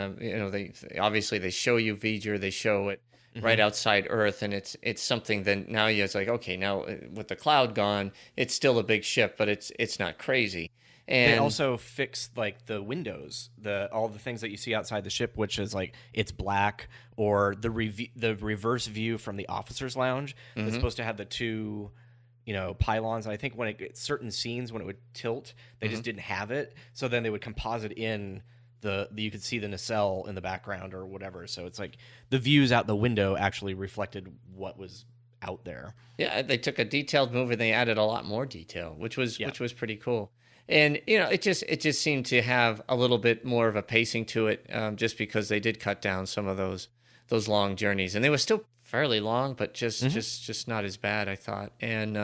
obviously they show you V'ger, they show it right outside Earth, and it's something that now it's like, okay, now with the cloud gone, it's still a big ship, but it's not crazy. And they also fixed like the windows, all the things that you see outside the ship, which is like it's black, or the reverse view from the officers' lounge that's supposed to have the two pylons. And I think when it gets certain scenes, when it would tilt, they just didn't have it. So then they would composite in you could see the nacelle in the background or whatever. So it's like the views out the window actually reflected what was out there. Yeah, they took a detailed movie, they added a lot more detail, which was pretty cool. And it just seemed to have a little bit more of a pacing to it, just because they did cut down some of those those long journeys, and they were still fairly long, but just not as bad, I thought. And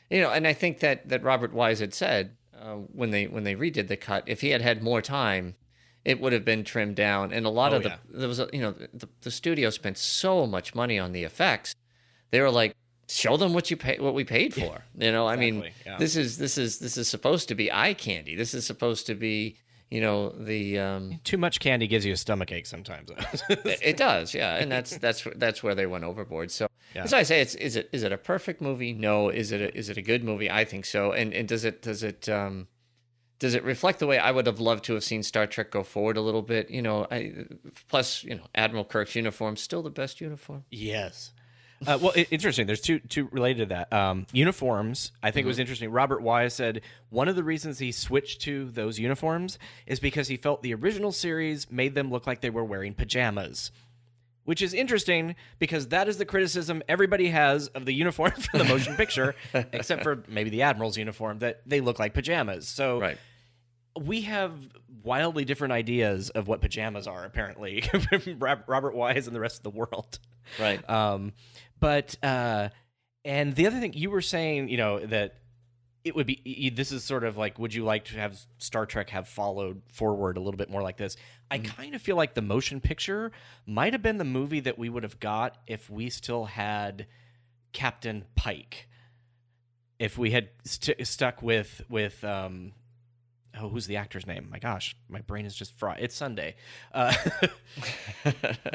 and I think that Robert Wise had said when they redid the cut, if he had had more time, it would have been trimmed down. And a lot of the studio spent so much money on the effects. They were like, show them what we paid for. I mean, this is supposed to be eye candy. This is supposed to be, the too much candy gives you a stomachache sometimes. It does, yeah, and that's where they went overboard. So as I say, is it a perfect movie? No. Is it a good movie? I think so. And does it reflect the way I would have loved to have seen Star Trek go forward a little bit? Plus Admiral Kirk's uniform still the best uniform. Yes. Well, interesting. There's two related to that. Uniforms, I think it was interesting. Robert Wise said one of the reasons he switched to those uniforms is because he felt the original series made them look like they were wearing pajamas, which is interesting because that is the criticism everybody has of the uniform for the motion picture, except for maybe the Admiral's uniform, that they look like pajamas. So we have wildly different ideas of what pajamas are, apparently, Robert Wise and the rest of the world. Right. But and the other thing you were saying, that it would be, this is sort of like, would you like to have Star Trek have followed forward a little bit more like this? I kind of feel like the motion picture might have been the movie that we would have got if we still had Captain Pike. If we had stuck with who's the actor's name? My gosh, my brain is just fried. It's Sunday.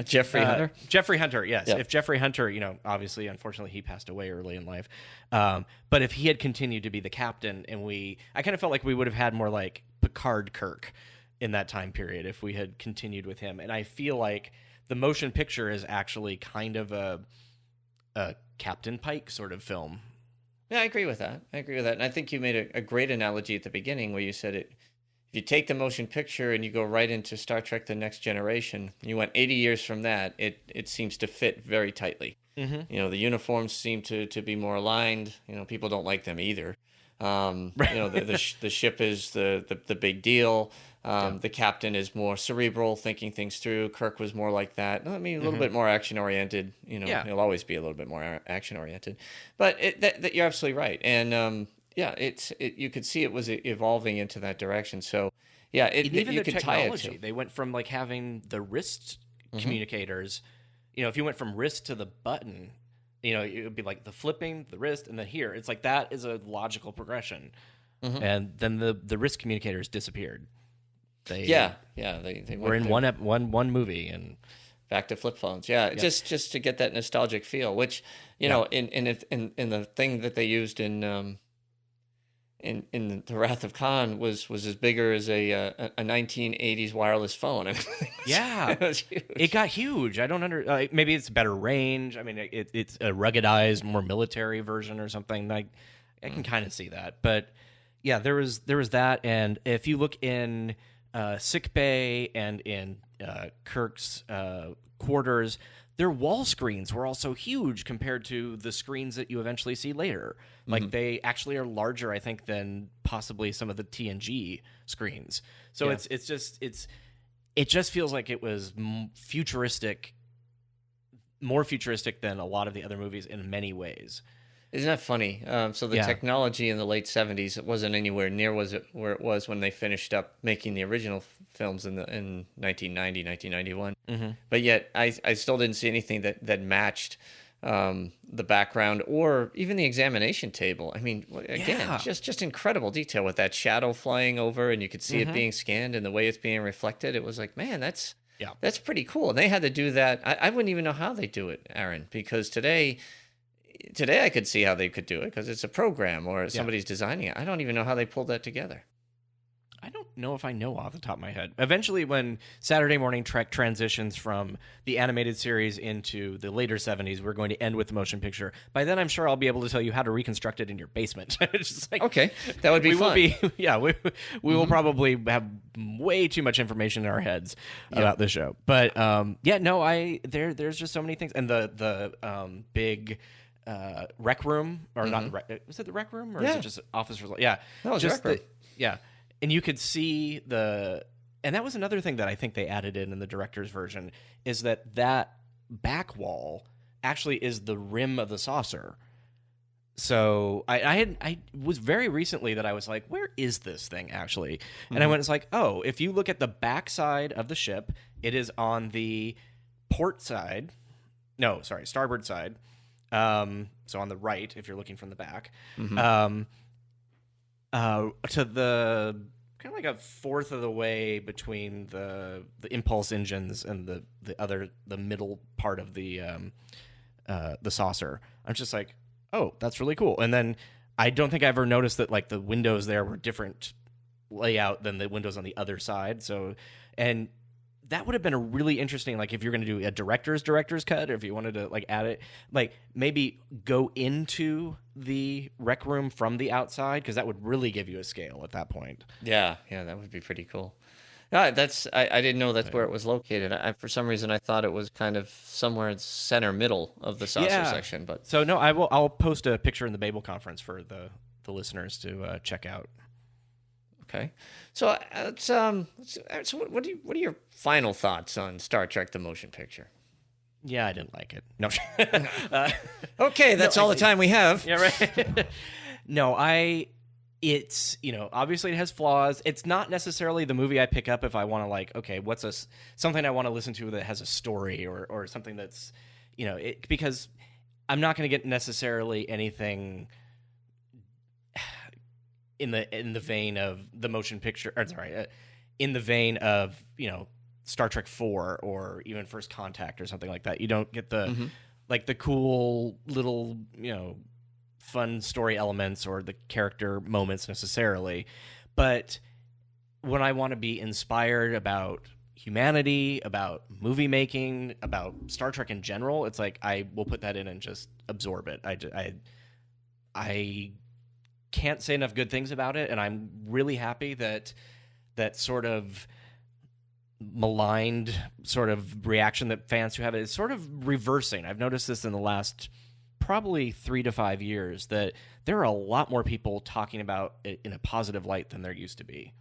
Jeffrey Hunter? Jeffrey Hunter, yes. Yep. If Jeffrey Hunter, obviously, unfortunately, he passed away early in life. But if he had continued to be the captain, and I kind of felt like we would have had more like Picard Kirk in that time period if we had continued with him. And I feel like the motion picture is actually kind of a Captain Pike sort of film. Yeah, I agree with that. And I think you made a great analogy at the beginning where you said if you take the motion picture and you go right into Star Trek The Next Generation, you went 80 years from that, it seems to fit very tightly. Mm-hmm. The uniforms seem to be more aligned. People don't like them either. The ship is the big deal. The captain is more cerebral, thinking things through. Kirk was more like that. I mean, a little bit more action-oriented. He'll always be a little bit more action-oriented. But you're absolutely right. And, you could see it was evolving into that direction. So, yeah, even you the could tie it technology. to. They went from, like, having the wrist communicators. If you went from wrist to the button, it would be like the flipping, the wrist, and then here. It's like that is a logical progression. Mm-hmm. And then the wrist communicators disappeared. They were in one movie and back to flip phones. Yeah, just to get that nostalgic feel, which in the thing that they used in the Wrath of Khan was as bigger as a 1980s wireless phone. I mean, it got huge. I don't maybe it's better range. I mean, it's a ruggedized, more military version or something. I can kind of see that, but yeah, there was that. And if you look in sick bay and in Kirk's quarters, their wall screens were also huge compared to the screens that you eventually see later. Like they actually are larger, I think, than possibly some of the TNG screens. So it just feels like it was futuristic, more futuristic than a lot of the other movies in many ways. Isn't that funny? So the technology in the late 70s, it wasn't anywhere near where it was when they finished up making the original films in 1990, 1991. Mm-hmm. But yet I still didn't see anything that matched the background or even the examination table. I mean, again, just incredible detail with that shadow flying over, and you could see it being scanned and the way it's being reflected. It was like, man, that's pretty cool. And they had to do that. I wouldn't even know how they do it, Aaron, because today I could see how they could do it because it's a program or somebody's designing it. I don't even know how they pulled that together. I don't know if I know off the top of my head. Eventually, when Saturday Morning Trek transitions from the animated series into the later 70s, we're going to end with the motion picture. By then, I'm sure I'll be able to tell you how to reconstruct it in your basement. It's just like, okay, that would be fun. We will probably have way too much information in our heads about this show. But there's just so many things. And the big rec room, or not, was it the rec room, or is it just officers? Yeah, no, it was just rec room. And you could see and that was another thing that I think they added in the director's version, is that back wall actually is the rim of the saucer. So I was very recently that I was like, where is this thing actually? And I went, it's like, oh, if you look at the back side of the ship, it is on the port side. No, sorry, starboard side. So on the right, if you're looking from the back, to the kind of like a fourth of the way between the impulse engines and the middle part of the saucer. I'm just like, oh, that's really cool. And then I don't think I ever noticed that like the windows there were different layout than the windows on the other side. So, and that would have been a really interesting, like if you're going to do a director's cut, or if you wanted to like add it, like maybe go into the rec room from the outside, because that would really give you a scale at that point. Yeah, that would be pretty cool. I didn't know that's where it was located. For some reason, I thought it was kind of somewhere in center middle of the saucer section. But so no, I'll post a picture in the Babel conference for the listeners to check out. Okay, so what are your final thoughts on Star Trek: The Motion Picture? Yeah, I didn't like it. No. Okay, that's all the time we have. Yeah, right. No, it's, obviously it has flaws. It's not necessarily the movie I pick up if I want to like, okay, what's something I want to listen to that has a story or something that's, because I'm not going to get necessarily anything in the vein of the motion picture, in the vein of, Star Trek 4 or even First Contact or something like that. You don't get the like the cool little, fun story elements or the character moments necessarily. But when I want to be inspired about humanity, about movie making, about Star Trek in general, it's like I will put that in and just absorb it. I can't say enough good things about it, and I'm really happy that sort of maligned sort of reaction that fans who have it is sort of reversing. I've noticed this in the last probably 3 to 5 years, that there are a lot more people talking about it in a positive light than there used to be.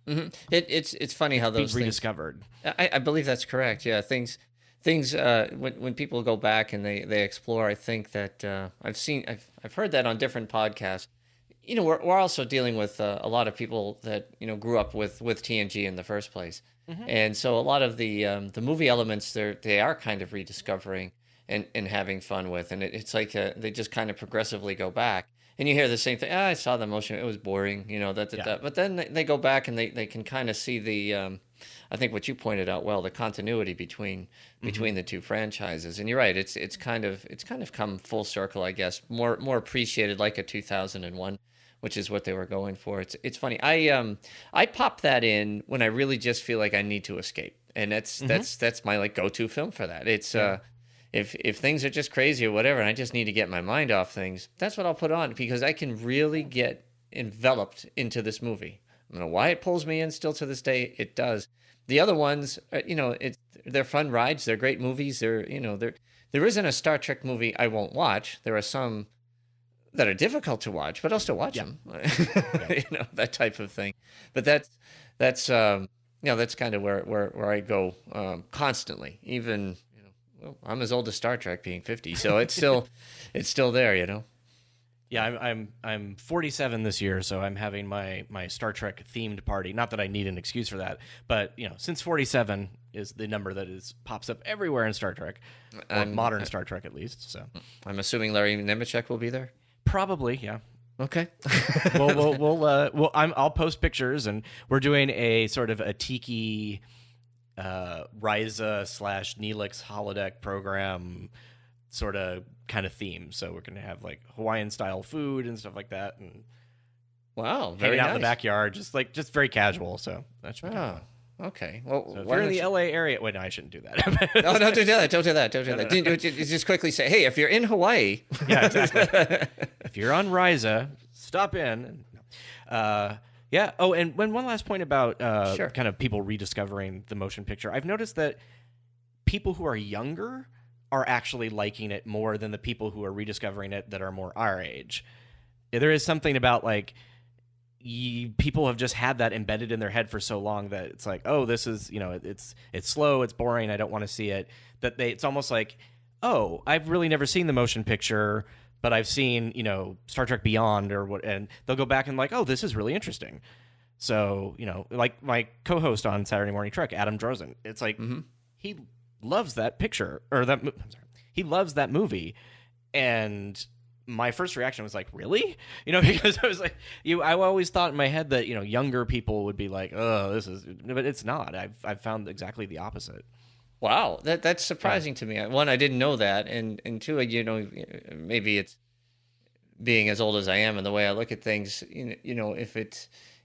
Mm-hmm. It's funny how those things rediscovered. I believe that's correct. Yeah, things when people go back and they explore, I think that I've heard that on different podcasts. We're also dealing with a lot of people that grew up with TNG in the first place, and so a lot of the movie elements they are kind of rediscovering and having fun with, and it's like they just kind of progressively go back, and you hear the same thing. I saw the motion; it was boring, that. But then they go back and they can kind of see the. I think what you pointed out well, the continuity between the two franchises, and you're right. It's kind of come full circle, I guess. More appreciated, like a 2001. Which is what they were going for. It's funny. I pop that in when I really just feel like I need to escape, and that's my like go-to film for that. It's if things are just crazy or whatever, and I just need to get my mind off things, that's what I'll put on, because I can really get enveloped into this movie. I don't know why it pulls me in still to this day. It does. The other ones, they're fun rides. They're great movies. There isn't a Star Trek movie I won't watch. There are some that are difficult to watch, but I'll still watch them. That type of thing. But that's kind of where I go constantly. Even I'm as old as Star Trek, being 50, so it's still there. Yeah, I'm 47 this year, so I'm having my Star Trek themed party. Not that I need an excuse for that, but since 47 is the number that pops up everywhere in Star Trek, or modern Star Trek at least. So I'm assuming Larry Nemeczek will be there. Probably, yeah. Okay. I'll post pictures, and we're doing a sort of a tiki Ryza / Neelix holodeck program sort of kind of theme. So we're going to have like Hawaiian style food and stuff like that, and wow, very hanging out nice. in the backyard, just very casual. So that should be fun. Okay. Well, so if you're in the LA area, wait, no, I shouldn't do that. No, don't do that. Don't do that. Just quickly say, hey, if you're in Hawaii, yeah, exactly. If you're on Ryza, stop in. Yeah. Oh, and one last point about kind of people rediscovering the motion picture. I've noticed that people who are younger are actually liking it more than the people who are rediscovering it that are more our age. There is something about like people have just had that embedded in their head for so long that it's like, oh, this is, it's slow, it's boring, I don't want to see it. It's almost like, oh, I've really never seen the motion picture, but I've seen, Star Trek Beyond or what, and they'll go back and like, oh, this is really interesting. So, like my co-host on Saturday Morning Trek, Adam Drozen, it's like he loves that picture he loves that movie, and my first reaction was like, really? Because I was like, I always thought in my head that, younger people would be like, oh, but it's not. I've found exactly the opposite. Wow, that's surprising to me. One, I didn't know that, and two, maybe it's being as old as I am and the way I look at things.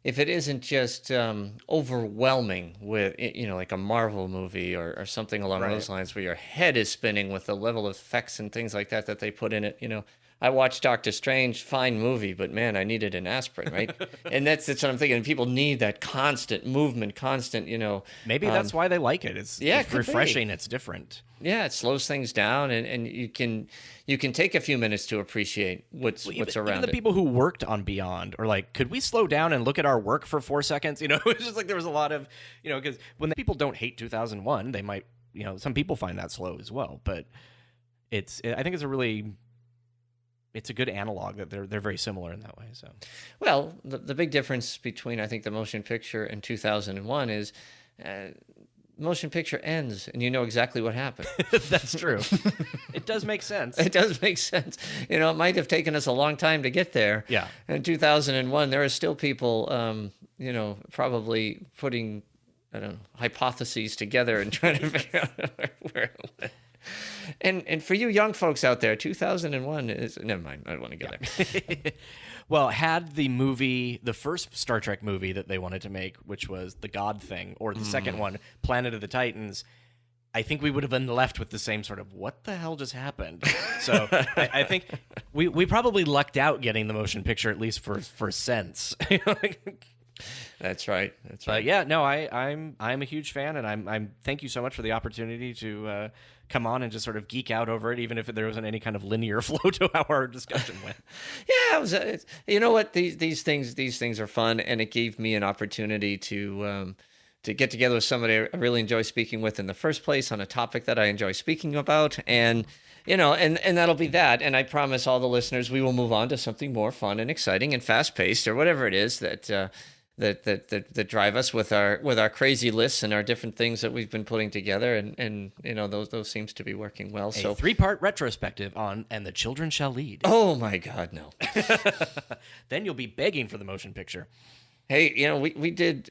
If it isn't just overwhelming with like a Marvel movie or something along those lines, where your head is spinning with the level of effects and things like that they put in it. I watched Doctor Strange, fine movie, but man, I needed an aspirin, right? And that's what I'm thinking. People need that constant movement, Maybe that's why they like it. It's refreshing. It's different. Yeah, it slows things down, and you can take a few minutes to appreciate what's around even the people who worked on Beyond are like, could we slow down and look at our work for 4 seconds? It's just like there was a lot of, because when people don't hate 2001, they might, some people find that slow as well. But I think it's a good analog that they're very similar in that way. So, well, the big difference between, I think, the motion picture and 2001 is motion picture ends and you know exactly what happened. That's true. It does make sense. It does make sense. It might have taken us a long time to get there. Yeah. In 2001, there are still people, probably putting, I don't know, hypotheses together and trying to figure out where it went. And for you young folks out there, 2001 is... Never mind, I don't want to go there. Well, had the first Star Trek movie that they wanted to make, which was The God Thing, or the second one, Planet of the Titans, I think we would have been left with the same sort of, what the hell just happened? So I think we probably lucked out getting the motion picture, at least for sense. That's right. But yeah, no, I'm a huge fan, and I'm thank you so much for the opportunity to come on and just sort of geek out over it, even if there wasn't any kind of linear flow to how our discussion went. Yeah, you know what? These things are fun, and it gave me an opportunity to get together with somebody I really enjoy speaking with in the first place on a topic that I enjoy speaking about, and and that'll be that. And I promise all the listeners we will move on to something more fun and exciting and fast paced, or whatever it is that drive us with our crazy lists and our different things that we've been putting together, and those seems to be working well. So a 3-part retrospective on And the Children Shall Lead. Oh my God, no! Then you'll be begging for the motion picture. Hey, we did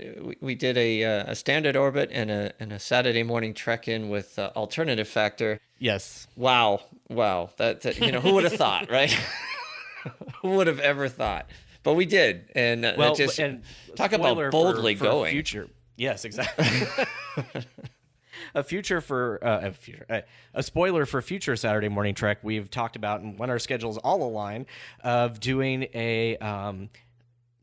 a Standard Orbit and a Saturday Morning Trek-In with Alternative Factor. Yes. Wow. That who would have thought, right? Who would have ever thought? But we did, and talk about boldly for going. Future, yes, exactly. A spoiler for future Saturday Morning Trek. We've talked about, and when our schedules all align, of doing a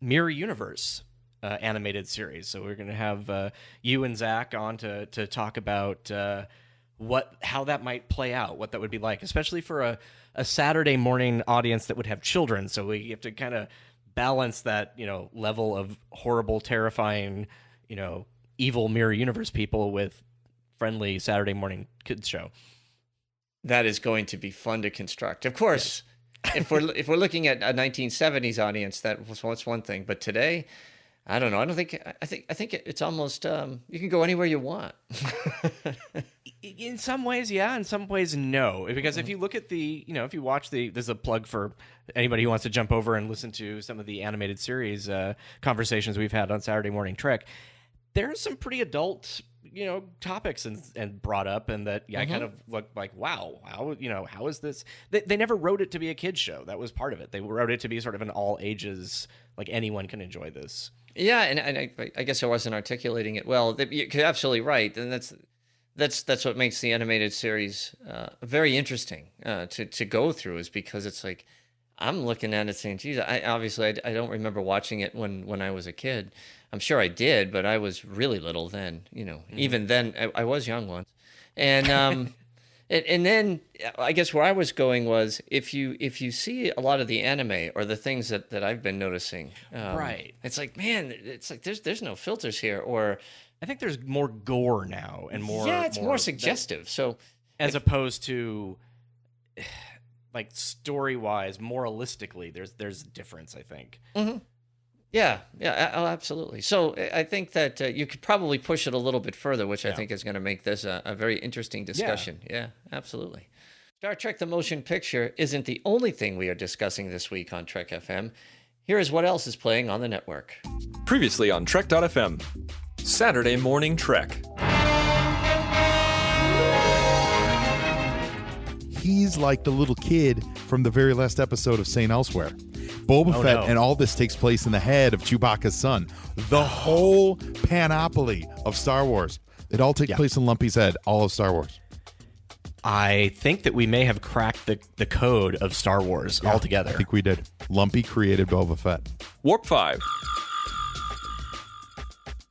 Mirror Universe animated series. So we're going to have you and Zach on to talk about how that might play out, what that would be like, especially for a Saturday morning audience that would have children. So we have to kind of balance that, level of horrible, terrifying, evil Mirror Universe people with friendly Saturday morning kids show. That is going to be fun to construct. Of course, yes. if we're looking at a 1970s audience, that's one thing. But today, I don't know. I think it's almost you can go anywhere you want. In some ways, yeah. In some ways, no. Because if you look at if you watch there's a plug for anybody who wants to jump over and listen to some of the animated series conversations we've had on Saturday Morning Trek. There's some pretty adult, topics and brought up, and that I kind of looked like, wow, how is this? They never wrote it to be a kid's show. That was part of it. They wrote it to be sort of an all ages, like anyone can enjoy this. Yeah, and I guess I wasn't articulating it well. You're absolutely right, and that's what makes the animated series very interesting to go through, is because it's like I'm looking at it saying, geez, I don't remember watching it when I was a kid. I'm sure I did, but I was really little then. Even then, I was young once, and And then I guess where I was going was if you see a lot of the anime or the things that I've been noticing, right? It's like, man, it's like there's no filters here, or I think there's more gore now and more. Yeah, it's more suggestive. So as opposed to like story-wise, moralistically, there's a difference, I think. Mm-hmm. Yeah, absolutely. So I think that you could probably push it a little bit further, which I think is going to make this a very interesting discussion. Yeah, absolutely. Star Trek the Motion Picture isn't the only thing we are discussing this week on Trek FM. Here is what else is playing on the network. Previously on Trek.fm, Saturday Morning Trek. He's like the little kid from the very last episode of St. Elsewhere. Boba Fett and all this takes place in the head of Chewbacca's son. The whole panoply of Star Wars. It all takes place in Lumpy's head, all of Star Wars. I think that we may have cracked the code of Star Wars altogether. I think we did. Lumpy created Boba Fett. Warp 5.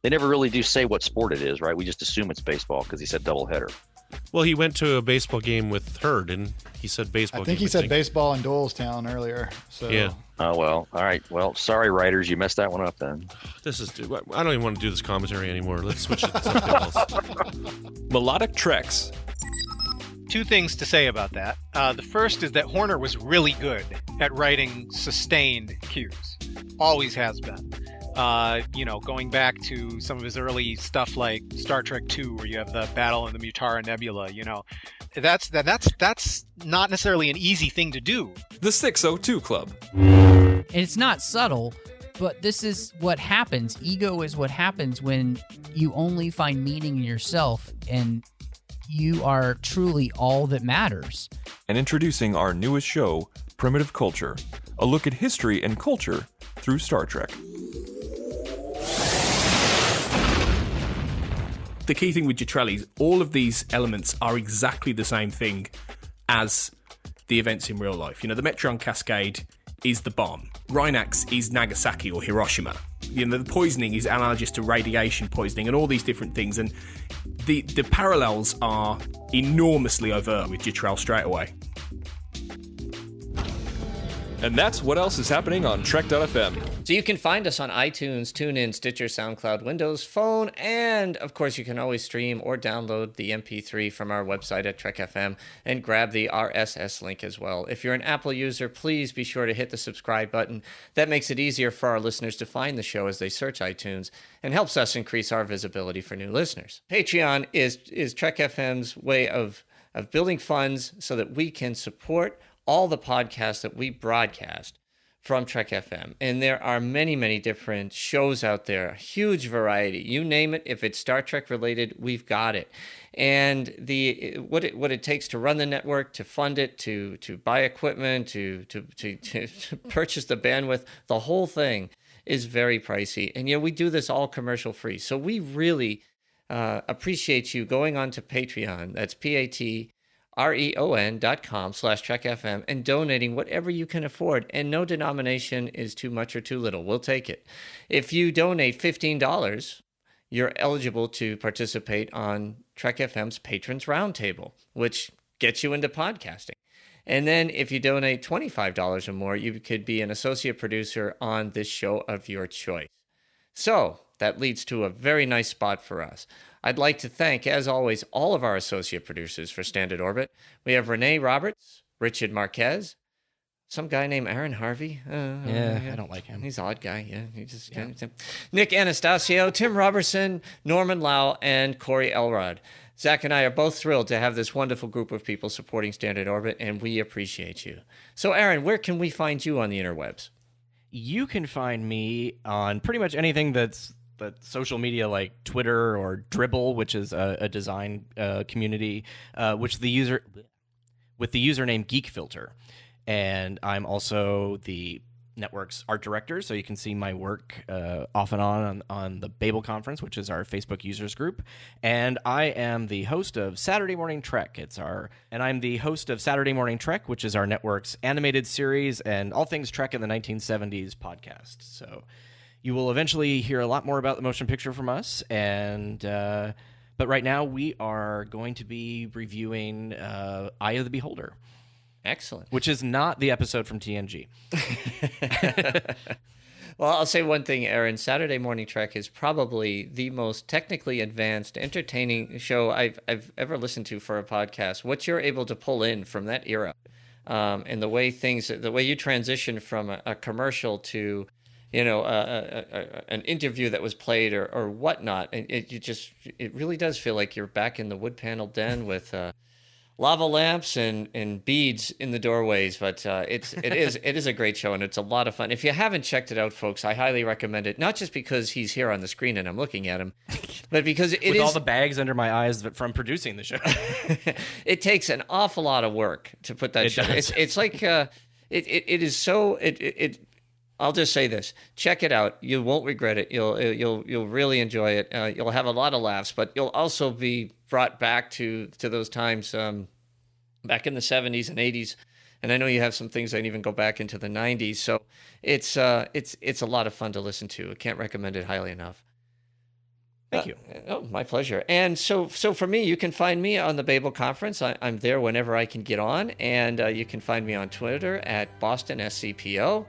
They never really do say what sport it is, right? We just assume it's baseball because he said doubleheader. Well, he went to a baseball game with her, didn't he? Said baseball. I think he said baseball in Doylestown earlier. So. Yeah. Oh, well. All right. Well, sorry, writers. You messed that one up then. I don't even want to do this commentary anymore. Let's switch it to something else. Melodic Treks. Two things to say about that. The first is that Horner was really good at writing sustained cues. Always has been. Going back to some of his early stuff like Star Trek II, where you have the battle in the Mutara Nebula, that's not necessarily an easy thing to do. The 602 Club. And it's not subtle, but this is what happens. Ego is what happens when you only find meaning in yourself and you are truly all that matters. And introducing our newest show, Primitive Culture, a look at history and culture through Star Trek. The key thing with Jetrel is all of these elements are exactly the same thing as the events in real life. The Metron Cascade is the bomb. Rhinax is Nagasaki or Hiroshima. The poisoning is analogous to radiation poisoning and all these different things. And the parallels are enormously overt with Jetrel straight away. And that's what else is happening on Trek.fm. So you can find us on iTunes, TuneIn, Stitcher, SoundCloud, Windows Phone, and of course you can always stream or download the MP3 from our website at Trek FM and grab the RSS link as well. If you're an Apple user, please be sure to hit the subscribe button. That makes it easier for our listeners to find the show as they search iTunes and helps us increase our visibility for new listeners. Patreon is Trek FM's way of building funds so that we can support all the podcasts that we broadcast from Trek FM. And there are many, many different shows out there, a huge variety. You name it, if it's Star Trek related, we've got it. And what it takes to run the network, to fund it, to buy equipment, to purchase the bandwidth, the whole thing is very pricey. And we do this all commercial free. So we really appreciate you going on to Patreon. That's patreon.com/TrekFM and donating whatever you can afford. And no denomination is too much or too little. We'll take it. If you donate $15, you're eligible to participate on Trek FM's Patrons Roundtable, which gets you into podcasting. And then if you donate $25 or more, you could be an associate producer on this show of your choice. So that leads to a very nice spot for us. I'd like to thank, as always, all of our associate producers for Standard Orbit. We have Renee Roberts, Richard Marquez, some guy named Aaron Harvey. I don't like him. He's an odd guy. Yeah, he just Nick Anastasio, Tim Robertson, Norman Lau, and Corey Elrod. Zach and I are both thrilled to have this wonderful group of people supporting Standard Orbit, and we appreciate you. So, Aaron, where can we find you on the interwebs? You can find me on pretty much anything that's social media like Twitter or Dribbble, which is a design community, with the username GeekFilter. And I'm also the network's art director, so you can see my work off and on the Babel Conference, which is our Facebook users group. And I am the host of Saturday Morning Trek. I'm the host of Saturday Morning Trek, which is our network's animated series and all things Trek in the 1970s podcast. So you will eventually hear a lot more about the motion picture from us, and But right now we are going to be reviewing Eye of the Beholder. Excellent. Which is not the episode from TNG. Well, I'll say one thing, Aaron. Saturday Morning Trek is probably the most technically advanced, entertaining show I've ever listened to for a podcast. What you're able to pull in from that era, and the way you transition from a commercial to, an interview that was played or whatnot, and it really does feel like you're back in the wood panel den with lava lamps and beads in the doorways. But it is a great show, and it's a lot of fun. If you haven't checked it out, folks, I highly recommend it. Not just because he's here on the screen and I'm looking at him, but because it is all the bags under my eyes from producing the show. It takes an awful lot of work to put that show. It's like it is so. I'll just say this: check it out. You won't regret it. You'll really enjoy it. You'll have a lot of laughs, but you'll also be brought back to those times back in the 70s and 80s. And I know you have some things that even go back into the 90s. So it's a lot of fun to listen to. I can't recommend it highly enough. Thank you. Oh, my pleasure. And so for me, you can find me on the Babel Conference. I'm there whenever I can get on, and you can find me on Twitter at BostonSCPO.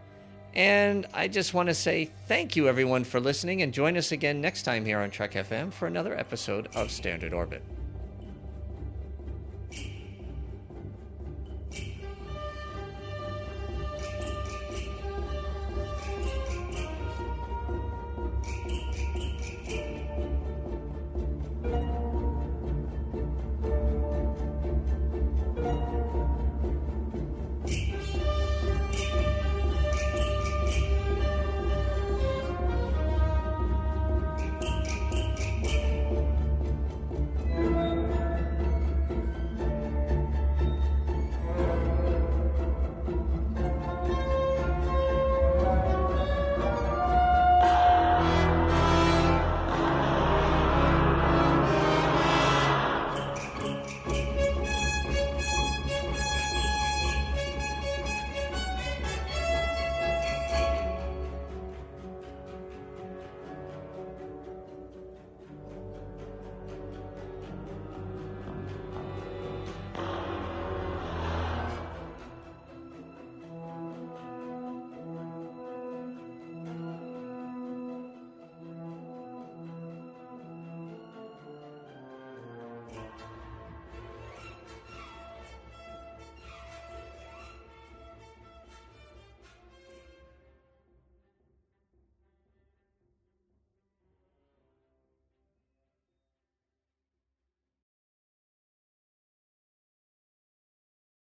And I just want to say thank you, everyone, for listening, and join us again next time here on Trek FM for another episode of Standard Orbit.